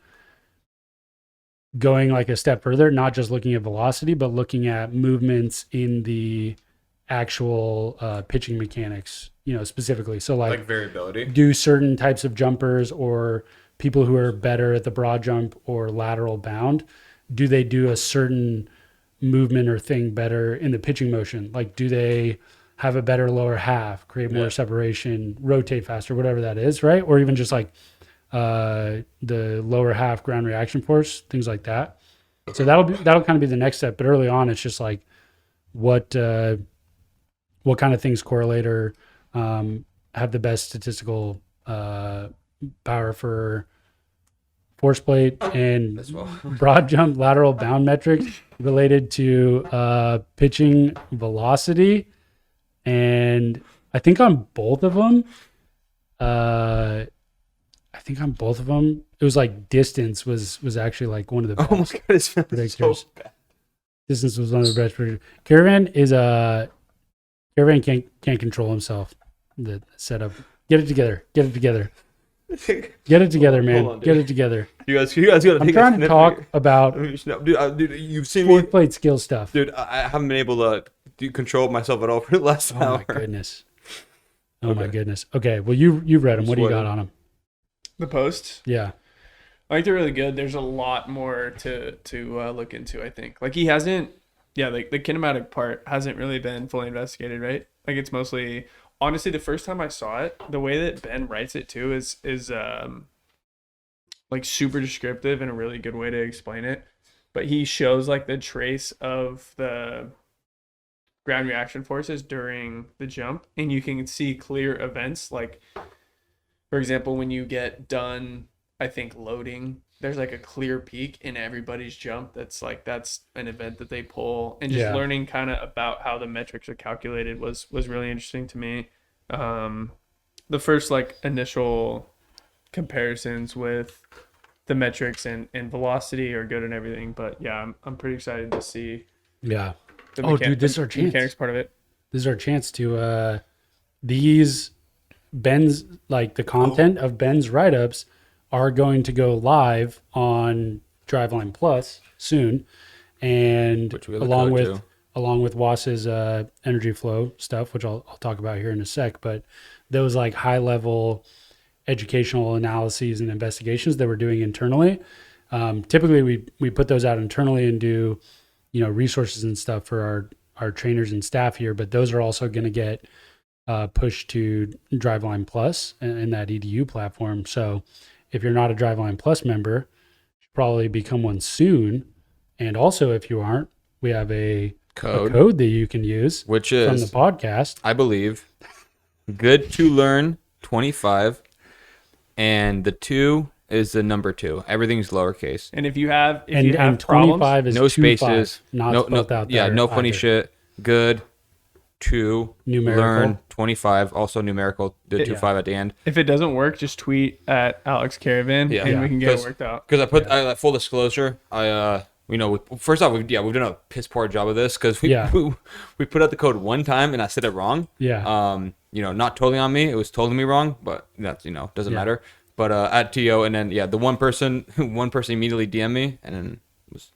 going like a step further, not just looking at velocity, but looking at movements in the actual pitching mechanics, specifically. So like variability. Do certain types of jumpers or people who are better at the broad jump or lateral bound, do they do a certain movement or thing better in the pitching motion? Like, do they have a better lower half, create more separation, rotate faster, whatever that is, right? Or even just like the lower half ground reaction force, things like that. So that'll kind of be the next step. But early on, it's just like what kind of things correlate or have the best statistical power for force plate and broad jump lateral bound metrics related to pitching velocity. And I think on both of them, it was like distance was actually like one of the best predictors. So bad. Distance was one of the best predictors. Caravan can't control himself. The setup. Get it together, man. On, get it together. You guys gotta. I'm trying to talk about dude, you've seen me. fork plate skill stuff. Dude, I haven't been able to control myself at all for the last hour. My goodness. My goodness. Okay, well you've read them. What do you got on them? The posts? Yeah. I think they're really good. There's a lot more to look into, I think. Like he hasn't yeah, like the kinematic part hasn't really been fully investigated, right? Like it's mostly, honestly, the first time I saw it, the way that Ben writes it too is like super descriptive and a really good way to explain it. But he shows like the trace of the ground reaction forces during the jump, and you can see clear events. Like, for example, when you get done, I think loading, there's like a clear peak in everybody's jump. That's an event that they pull, and just learning kind of about how the metrics are calculated was really interesting to me. The first like initial comparisons with the metrics and velocity are good and everything, but yeah, I'm pretty excited to see. Yeah. Dude, this is our chance. Mechanics part of it. This is our chance to these Ben's, like the content of Ben's write-ups are going to go live on Driveline Plus soon, and along with Wass's energy flow stuff, which I'll talk about here in a sec. But those like high level educational analyses and investigations that we're doing internally, typically we put those out internally and do resources and stuff for our trainers and staff here, but those are also going to get pushed to Driveline Plus and that EDU platform. So if you're not a Driveline Plus member, you should probably become one soon. And also, if you aren't, we have a code that you can use, which is from the podcast, I believe, good to learn 25, and the 2 is the number 2. Everything's lowercase. And if you have and problems, 25 is no spaces, not spelled out there. no funny either. shit. Good to Numerical. learn 25, also numerical. The 25 at the end. if it doesn't work, just tweet at Alex Caravan, and we can get it worked out. Because I full disclosure, first off, we've done a piss poor job of this because we put out the code one time and I said it wrong. Yeah. Not totally on me. It was totally me wrong, but that's doesn't matter. But at TO, and then the one person immediately DM'd me, and then was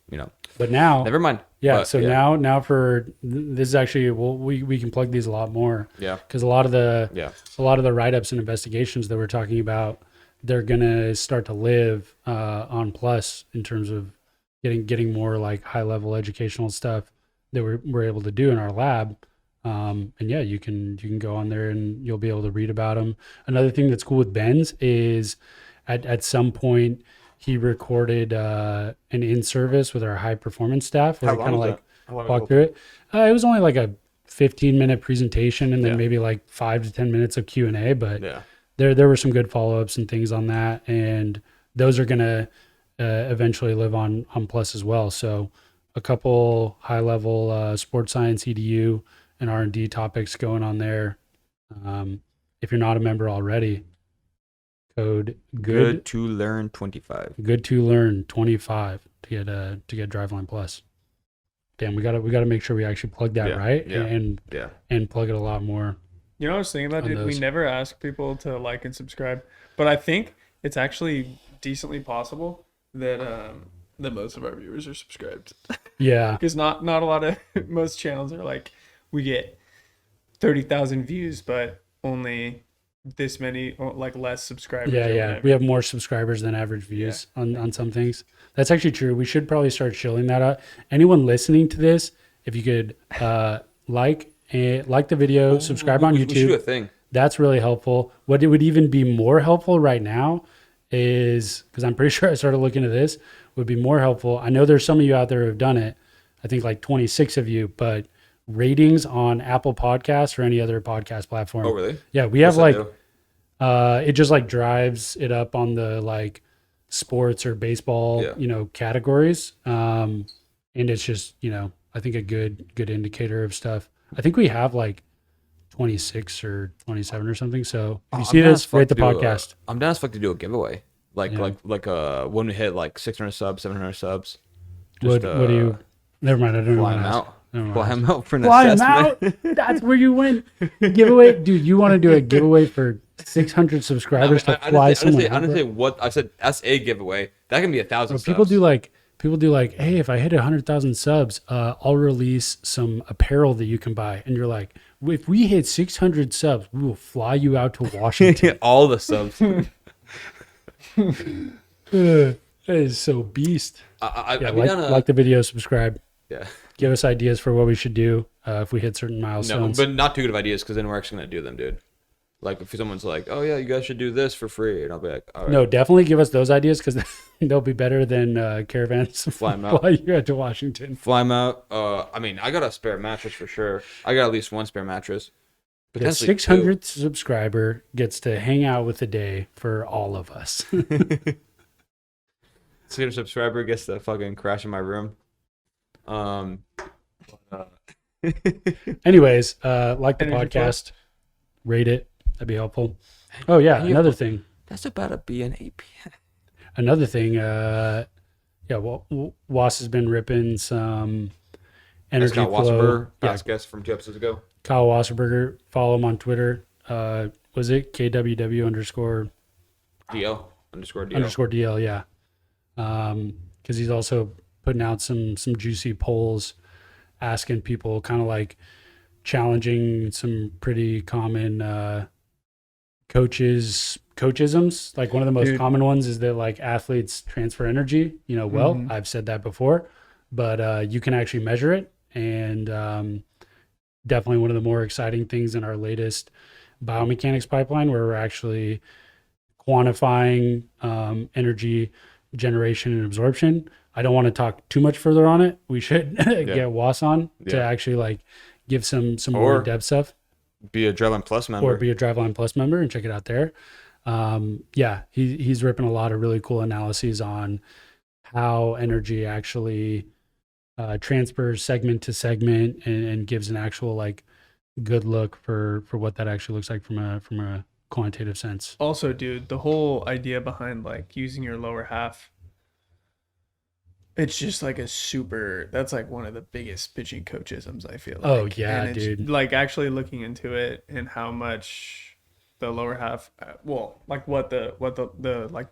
But now, never mind. Yeah. But, So now for this is actually we can plug these a lot more. Yeah. Because a lot of the write-ups and investigations that we're talking about, they're gonna start to live on Plus in terms of getting more like high level educational stuff that we're able to do in our lab. And yeah, you can go on there and you'll be able to read about them. Another thing that's cool with Ben's is at some point he recorded an in-service with our high performance staff where we kind of like walk through it. It was only like a 15-minute presentation and then maybe like 5 to 10 minutes of Q&A, but there were some good follow-ups and things on that, and those are gonna eventually live on Plus as well. So a couple high-level sports science, EDU, and R&D topics going on there. If you're not a member already, code good to learn 25. Good to learn 25 to get Driveline Plus. Damn, we gotta make sure we actually plug that right and plug it a lot more. I was thinking about, dude, we never ask people to like and subscribe, but I think it's actually decently possible that most of our viewers are subscribed. Yeah, because not a lot of most channels are like, we get 30,000 views, but only this many, like less subscribers. Yeah. We have more subscribers than average views on some things. That's actually true. We should probably start shilling that out. Anyone listening to this, if you could like the video, subscribe on YouTube. We should do a thing. That's really helpful. What it would even be more helpful right now is, because I'm pretty sure I started looking at this, would be more helpful. I know there's some of you out there who have done it. I think like 26 of you, but ratings on Apple Podcasts or any other podcast platform. Oh, really? Yeah, we have like, it just like drives it up on the like sports or baseball, categories. And it's just, I think a good indicator of stuff. I think we have like 26 or 27 or something. So if you see this, rate the podcast. I'm down as fuck to do a giveaway. Like when we hit like 600 subs, 700 subs. What do you, never mind. I don't know. Fly them out. Fly them out for an Fly them assessment. out. That's where you win. Giveaway. Dude, you want to do a giveaway for 600 subscribers to fly someone out? Honestly, what I said, that's a giveaway. That can be 1,000 subs. People do like, hey, if I hit 100,000 subs, I'll release some apparel that you can buy. And you're like, if we hit 600 subs, we will fly you out to Washington. All the subs. That is so beast. I like the video, subscribe. Yeah. Give us ideas for what we should do if we hit certain No, milestones. but not too good of ideas because then we're actually gonna do them, dude. Like if someone's like, "Oh yeah, you guys should do this for free," and I'll be like, "All right." No, definitely give us those ideas because they'll be better than Caravans Fly 'em out. while you're at Washington. Fly them out. I mean, I got a spare mattress for sure. I got at least one spare mattress. The Potentially 600th subscriber gets to hang out with the day for all of us. 600 subscriber gets to fucking crash in my room. Anyways, like the Energy podcast, rate it. That'd be helpful. Oh yeah, Any of another them- thing. That's about to be an AP. Another thing. Well, Was has been ripping some energy Scott flow. Wasserberg, Yeah, past guest from 2 episodes ago. Kyle Wasserberger. Follow him on Twitter. Was it KWW underscore DL underscore DL. underscore DL? Yeah. Because he's also putting out some juicy polls, asking people, kind of like challenging some pretty common coachisms. Like one of the most Dude. common ones is that like athletes transfer energy. Mhm. I've said that before, but you can actually measure it, and definitely one of the more exciting things in our latest biomechanics pipeline, where we're actually quantifying energy generation and absorption. I don't want to talk too much further on it. We should get Was on to Yeah. actually like give some more Or- in-depth stuff, Be a Driveline Plus member. or be a Driveline Plus member and check it out there. He's ripping a lot of really cool analyses on how energy actually transfers segment to segment and gives an actual like good look for what that actually looks like from a quantitative sense. Also, dude, the whole idea behind like using your lower half, it's just like that's like one of the biggest pitching coachisms, I feel like. Oh, yeah, And it's, dude. like actually looking into it and how much the lower half, like what the like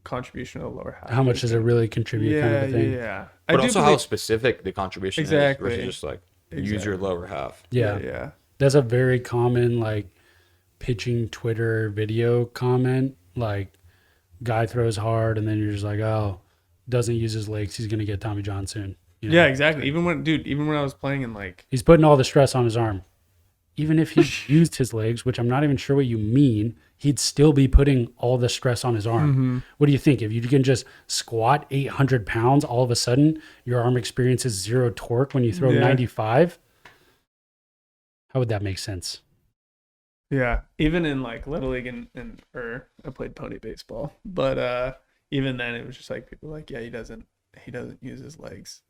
contribution of the lower half. How much is. does it really contribute, kind of a thing? Yeah. but I do also how believe- specific the contribution Exactly. is versus just like use your lower half. Yeah. yeah. That's a very common like pitching Twitter video comment. Like guy throws hard and then you're just like, oh, doesn't use his legs, he's gonna get Tommy John soon. You know? Yeah, exactly. Even when I was playing in like, He's putting all the stress on his arm. Even if he used his legs, which I'm not even sure what you mean, he'd still be putting all the stress on his arm. What do you think? If you can just squat 800 pounds, all of a sudden your arm experiences zero torque when you throw Yeah. 95? How would that make sense? yeah, even in like little league or I played pony baseball, but even then it was just like people were like, yeah, he doesn't use his legs,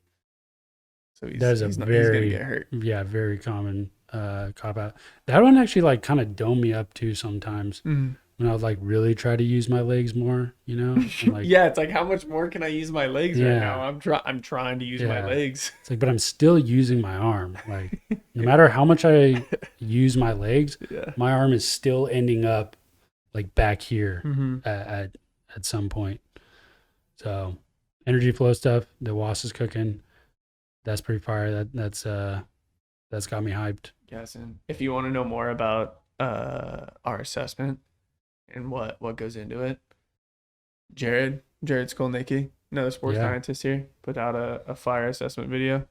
so he's That is he's a not, he's gonna very, get hurt. yeah, very common cop out. That one actually like kind of dome me up too sometimes when I would like really try to use my legs more, you know? I'm like, Yeah, it's like how much more can I use my legs Yeah. right now? I'm trying to use my Yeah. legs. It's like, but I'm still using my arm. Like, no matter how much I use my legs, Yeah. my arm is still ending up like back here Mm-hmm. at some point. So, energy flow stuff that Was is cooking, that's pretty fire. That's got me hyped. Yes, and if you want to know more about our assessment and what goes into it, Jared Skolnicki, another sports Yeah. scientist here, put out a fire assessment video.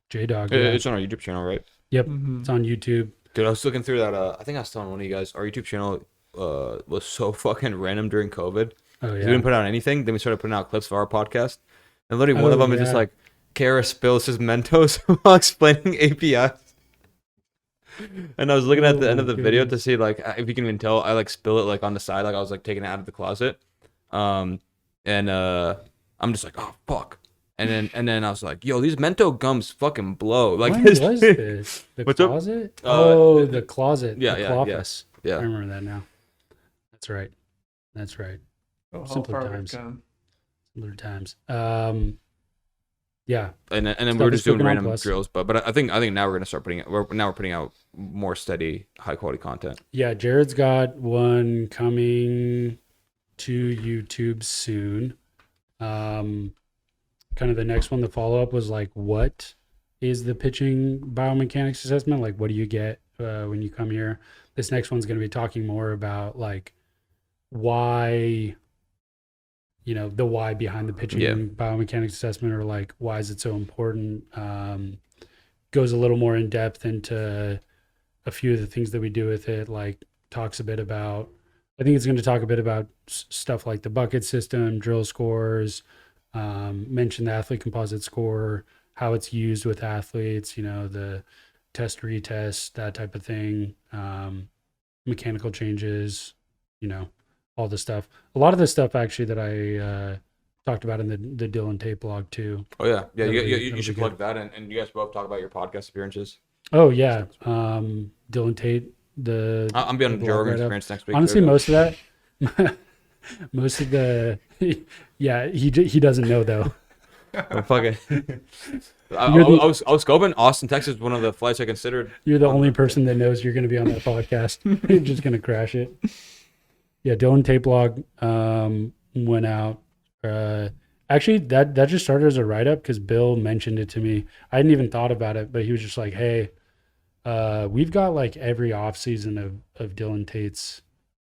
J Dog, It's on our YouTube channel, right? yep, Mm-hmm. it's on YouTube. Dude, I was looking through that. I think I was telling one of you guys, our YouTube channel was so fucking random during COVID. Oh We yeah, didn't put out anything. Then we started putting out clips of our podcast. And literally one Oh, of them is just yeah. like, Kara spills his Mentos while explaining APIs. And I was looking at the end of the video to see like if you can even tell, I like spill it like on the side, like I was like taking it out of the closet. I'm just like, oh fuck. And then I was like, yo, these Mento gums fucking blow. Like when this was this? The What's up? closet? Uh, The closet. yeah, the yeah, clofus. I yeah. remember that now. That's right. That's right. Oh, how Simpler far we've times. come. Other times. Yeah. And then Stuff we were is just doing cooking on random Plus. drills, but I think now we're gonna start putting we're putting out more steady, high quality content. Yeah. Jared's got one coming to YouTube soon. Kind of the next one, the follow up was like, what is the pitching biomechanics assessment? Like, what do you get when you come here? This next one's going to be talking more about like why, the why behind the pitching Yeah. biomechanics assessment, or like why is it so important? goes a little more in depth into a few of the things that we do with it. Like talks a bit about, I think it's going to talk a bit about stuff like the bucket system, drill scores, mention the athlete composite score, how it's used with athletes, you know, the test retest, that type of thing, mechanical changes, you know, all the stuff. A lot of the stuff actually that I talked about in the Dillon Tate blog too. Oh yeah, yeah. That'll You be should good. plug that, and you guys both talk about your podcast appearances. Oh yeah, Dillon Tate. I'm be on the Joe blog Rogan's write-up. experience next week. Honestly, too. most of that, most of the, yeah, he doesn't know though. Oh, fuck it. I You're the- was scoping. Austin, Texas, one of the flights I considered. You're the only person that knows you're going to be on that podcast. You're just going to crash it. Yeah, Dillon Tate blog went out. Actually, that just started as a write-up because Bill mentioned it to me. I hadn't even thought about it, but he was just like, hey, we've got like every offseason of Dillon Tate's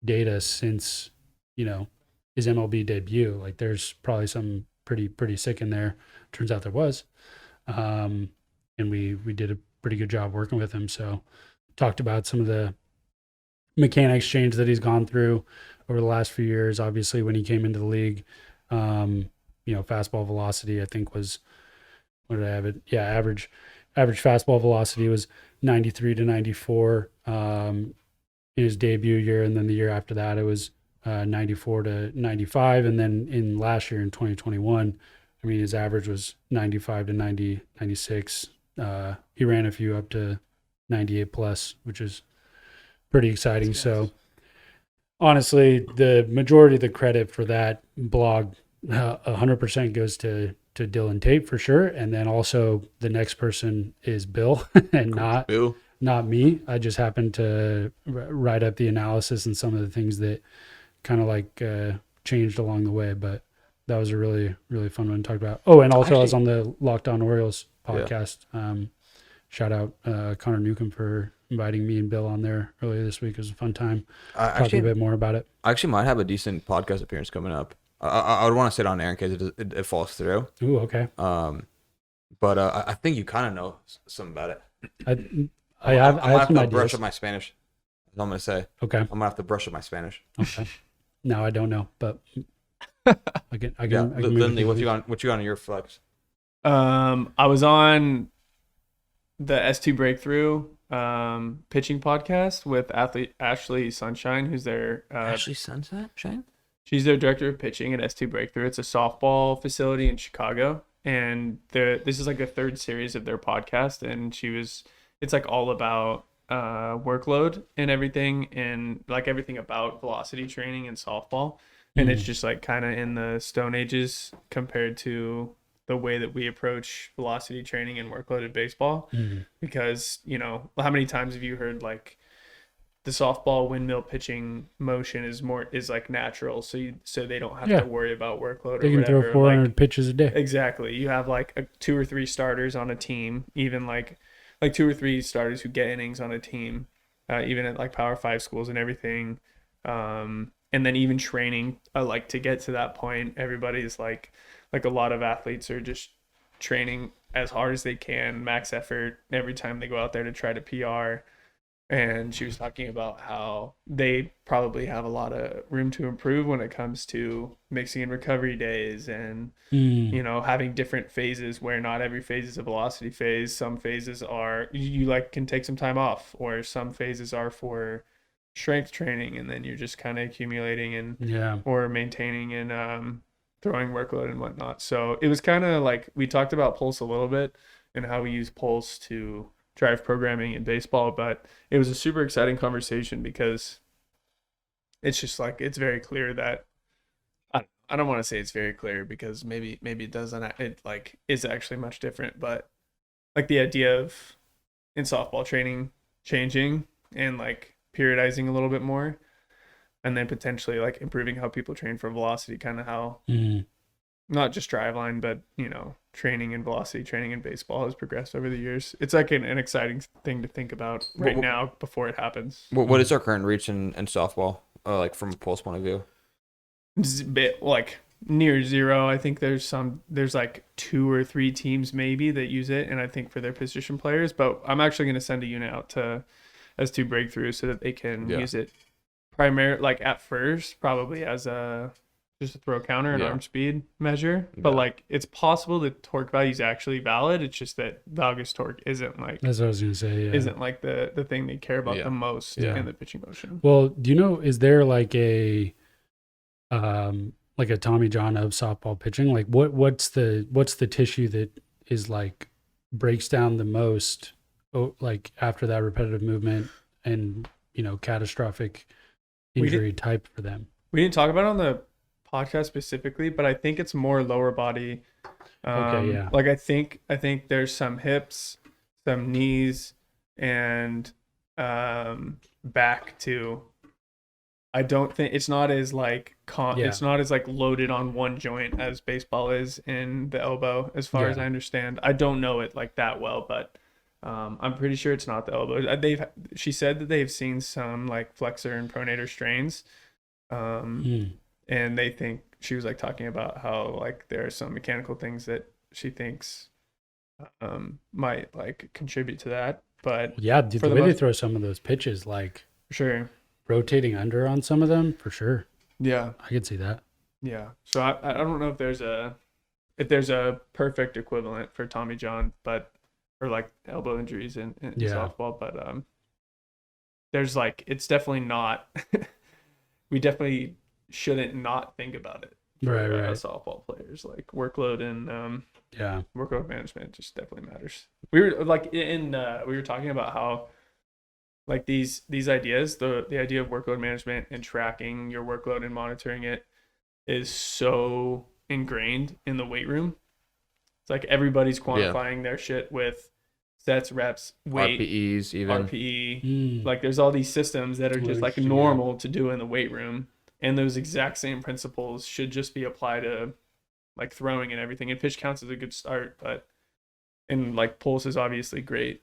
data since, you know, his MLB debut. Like there's probably some pretty sick in there. Turns out there was. And we did a pretty good job working with him. So talked about some of the mechanics change that he's gone through over the last few years. Obviously, when he came into the league, you know, fastball velocity, I think was, what did I have it? Yeah, average fastball velocity was 93 to 94 in his debut year. And then the year after that, it was 94 to 95. And then in last year in 2021, I mean, his average was 95 to 90, 96. He ran a few up to 98 plus, which is pretty exciting. So honestly, the majority of the credit for that blog, 100% goes to Dillon Tate for sure. And then also the next person is Bill and not me. I just happened to write up the analysis and some of the things that kind of like changed along the way, but that was a really, really fun one to talk about. Oh, and also I was on the Locked On Orioles podcast. Yeah. Shout out Connor Newcomb for inviting me and Bill on there earlier this week. It was a fun time talking a bit more about it. I actually might have a decent podcast appearance coming up. I would want to sit on air in case it falls through. Ooh, okay. But I think you kind of know something about it. I have some to ideas. brush up my Spanish. That's all I'm gonna say. Okay. I'm gonna have to brush up my Spanish. Okay. No, I don't know, but I can. Lindley, what you got on your flex? I was on the S2 Breakthrough pitching podcast with athlete Ashley Sunshine, who's their Ashley Sunshine. She's their director of pitching at S2 Breakthrough. It's a softball facility in Chicago, and this is like the third series of their podcast. And it's like all about workload and everything, and like everything about velocity training and softball. And it's just like kind of in the Stone Ages compared to the way that we approach velocity training and workload in baseball. Because, you know, how many times have you heard like the softball windmill pitching motion is like natural, so they don't have to worry about workload. They can throw 400 pitches a day. Exactly. You have like 2 or 3 starters on a team, even like 2 or 3 starters who get innings on a team, even at like Power 5 schools and everything. And then even training, like to get to that point, everybody's like a lot of athletes are just training as hard as they can, max effort every time they go out there to try to PR. And she was talking about how they probably have a lot of room to improve when it comes to mixing in recovery days and, you know, having different phases where not every phase is a velocity phase. Some phases are, you like can take some time off, or some phases are for strength training, and then you're just kind of accumulating and or maintaining and throwing workload and whatnot. So it was kind of like, we talked about pulse a little bit and how we use pulse to drive programming in baseball, but it was a super exciting conversation because it's just like, it's very clear that I don't want to say it's very clear because maybe it doesn't, it like is actually much different, but like the idea of in softball training changing and like periodizing a little bit more, and then potentially like improving how people train for velocity, kind of how not just Driveline, but, you know, training and velocity training in baseball has progressed over the years. It's like an exciting thing to think about right now before it happens. What is our current reach in softball, like from a pulse point of view? It's a bit like near zero. I think there's like 2 or 3 teams maybe that use it, and I think for their position players. But I'm actually going to send a unit out to S2 Breakthrough so that they can use it primarily, like at first, probably as just a throw counter and arm speed measure. But like it's possible the torque value is actually valid. It's just that valgus torque isn't like, that's what I was gonna say. Yeah. isn't like the thing they care about the most in the pitching motion. Well, do you know, is there like a Tommy John of softball pitching? Like what's the tissue that is like breaks down the most, like after that repetitive movement and, you know, catastrophic injury type for them? We didn't talk about it on the podcast specifically, but I think it's more lower body. Like I think there's some hips, some knees, and back too. I don't think it's not as like it's not as like loaded on one joint as baseball is in the elbow, as far as I understand. I don't know it like that well, but I'm pretty sure it's not the elbow. She said that they've seen some like flexor and pronator strains, and they think, she was like talking about how like there are some mechanical things that she thinks might like contribute to that. But dude, the way they throw some of those pitches, like sure, rotating under on some of them, for sure. Yeah, I could see that. Yeah, so I don't know if there's a perfect equivalent for Tommy John, but or like elbow injuries in softball, but there's like, it's definitely not. We definitely shouldn't not think about it for softball players. Like workload and workload management just definitely matters. We were like we were talking about how like these ideas, the idea of workload management and tracking your workload and monitoring it is so ingrained in the weight room. It's like everybody's quantifying their shit with sets, reps, weight, RPEs, even RPE. Like there's all these systems that are just like normal to do in the weight room, and those exact same principles should just be applied to like throwing and everything. And pitch counts is a good start, and like pulse is obviously great,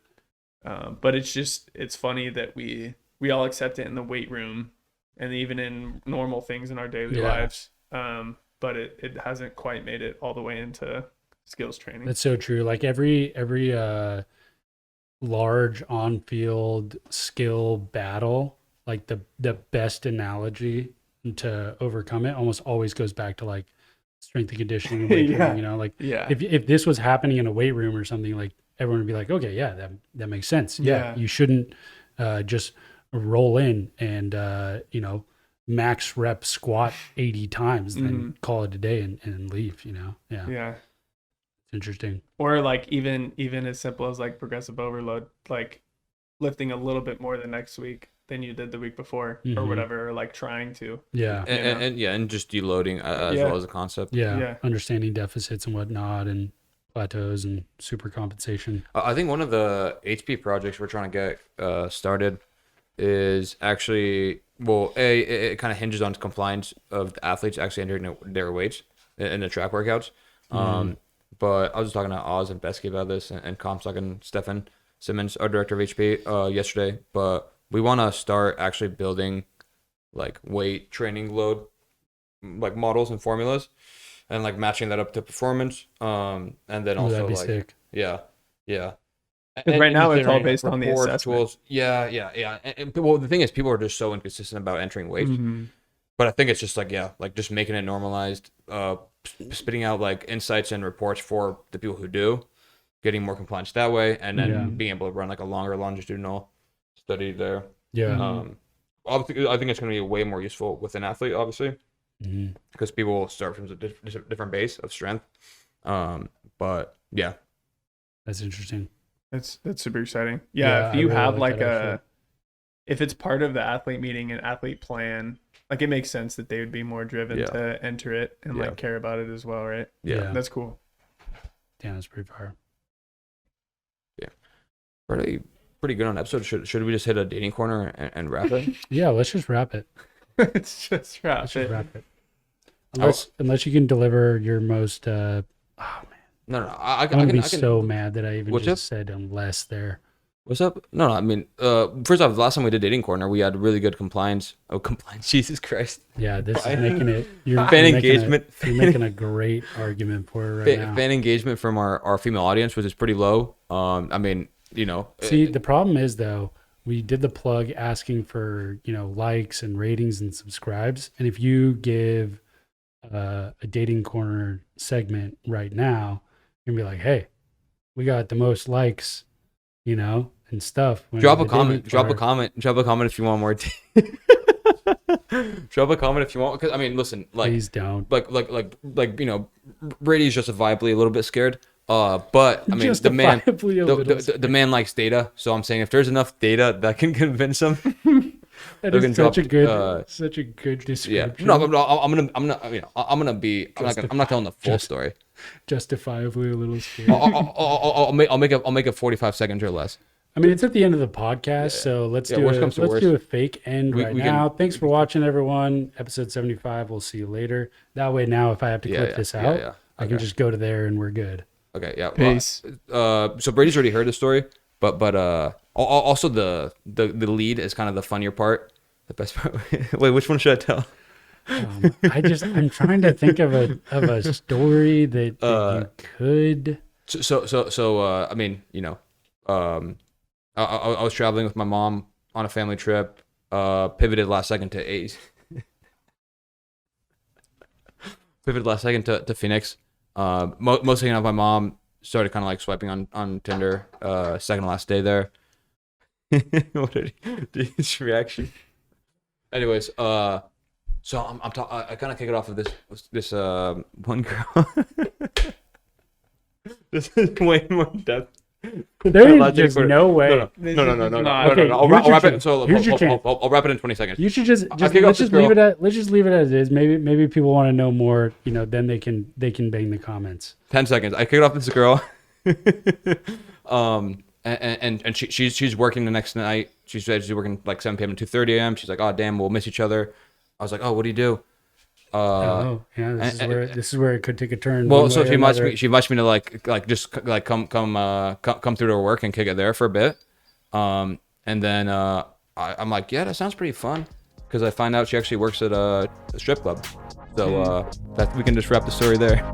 but it's funny that we all accept it in the weight room and even in normal things in our daily lives, but it hasn't quite made it all the way into skills training. That's so true. Like every large on-field skill battle, like the best analogy to overcome it almost always goes back to like strength and conditioning and weight room, you know, like if this was happening in a weight room or something, like everyone would be like, okay, that makes sense. You shouldn't just roll in and you know, max rep squat 80 times then call it a day and leave, you know. It's interesting. Or like even as simple as like progressive overload, like lifting a little bit more the next week than you did the week before or whatever, or like trying to. And just deloading as well as a concept. Understanding deficits and whatnot and plateaus and super compensation. I think one of the HP projects we're trying to get started is actually, well, it kind of hinges on compliance of the athletes actually entering their weights in the track workouts. But I was talking to Oz and Besky about this, and Comstock and Stefan Simmons, our director of HP, yesterday. But we want to start actually building like weight training load, like models and formulas, and like matching that up to performance. And then also that'd be like sick. And right now it's all based on the assessment. Tools. And well, the thing is, people are just so inconsistent about entering weights. But I think it's just like just making it normalized, spitting out like insights and reports for the people who do, getting more compliance that way, and then being able to run like a longer longitudinal study there. Obviously, I think it's going to be way more useful with an athlete, obviously, because people will start from a different base of strength. But that's interesting. That's super exciting. If you really have like if it's part of the athlete meeting and athlete plan, like it makes sense that they would be more driven to enter it and like care about it as well, right? That's cool. Yeah, that's pretty far. Pretty good on episode. Should we just hit a dating corner and wrap it? Let's just wrap it. Let's just wrap it. Unless you can deliver your most No, I'm gonna be so mad that I even just said unless there. What's up? No, I mean, first off, the last time we did dating corner, we had really good compliance. Oh, compliance! Jesus Christ! Yeah, this is making it. Fan engagement. You're making a great argument for it right now. Fan engagement from our female audience, which is pretty low. I mean, you know. See, the problem is though, we did the plug asking for likes and ratings and subscribes, and if you give a dating corner segment right now, you're gonna be like, hey, we got the most likes, and stuff. Drop a comment if you want more. Drop a comment if you want, because I mean, listen, like, please don't. Like, Brady's justifiably a little bit scared. But I mean, the man likes data, so I'm saying if there's enough data that can convince him, that is such a good description. Yeah, no, I'm not telling the full story. Justifiably a little scared. I'll make it 45 seconds or less. I mean, it's at the end of the podcast, so let's do a fake end now. Thanks for watching, everyone. Episode 75. We'll see you later. That way, now if I have to clip this out, I can just go to there and we're good. Okay, yeah. Peace. So Brady's already heard the story, but also the lead is kind of the funnier part. The best part. Wait, which one should I tell? I'm trying to think of a story that you could. So I mean, I was traveling with my mom on a family trip. Pivoted last second to A's. Pivoted last second to Phoenix. Mostly my mom started kind of like swiping on Tinder. Second to last day there. What did his reaction? Anyways, so I kind of kick it off of this one girl. This is way more depth. There's just no way. No. Okay, I'll wrap it. So here's your chance. I'll wrap it in 20 seconds. You should just let's just leave it as is. Maybe people want to know more. Then they can bang the comments. 10 seconds. I kicked off this girl. And she's working the next night. She said she's working like 7 p.m. to 2:30 a.m. She's like, oh damn, we'll miss each other. I was like, oh, what do you do? This is where it could take a turn. Well, so she matched me to like come through to work and kick it there for a bit. And then I'm like, yeah, that sounds pretty fun, because I find out she actually works at a strip club. So that we can just wrap the story there.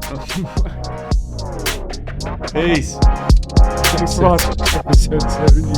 Peace. Thanks for watching episode 70.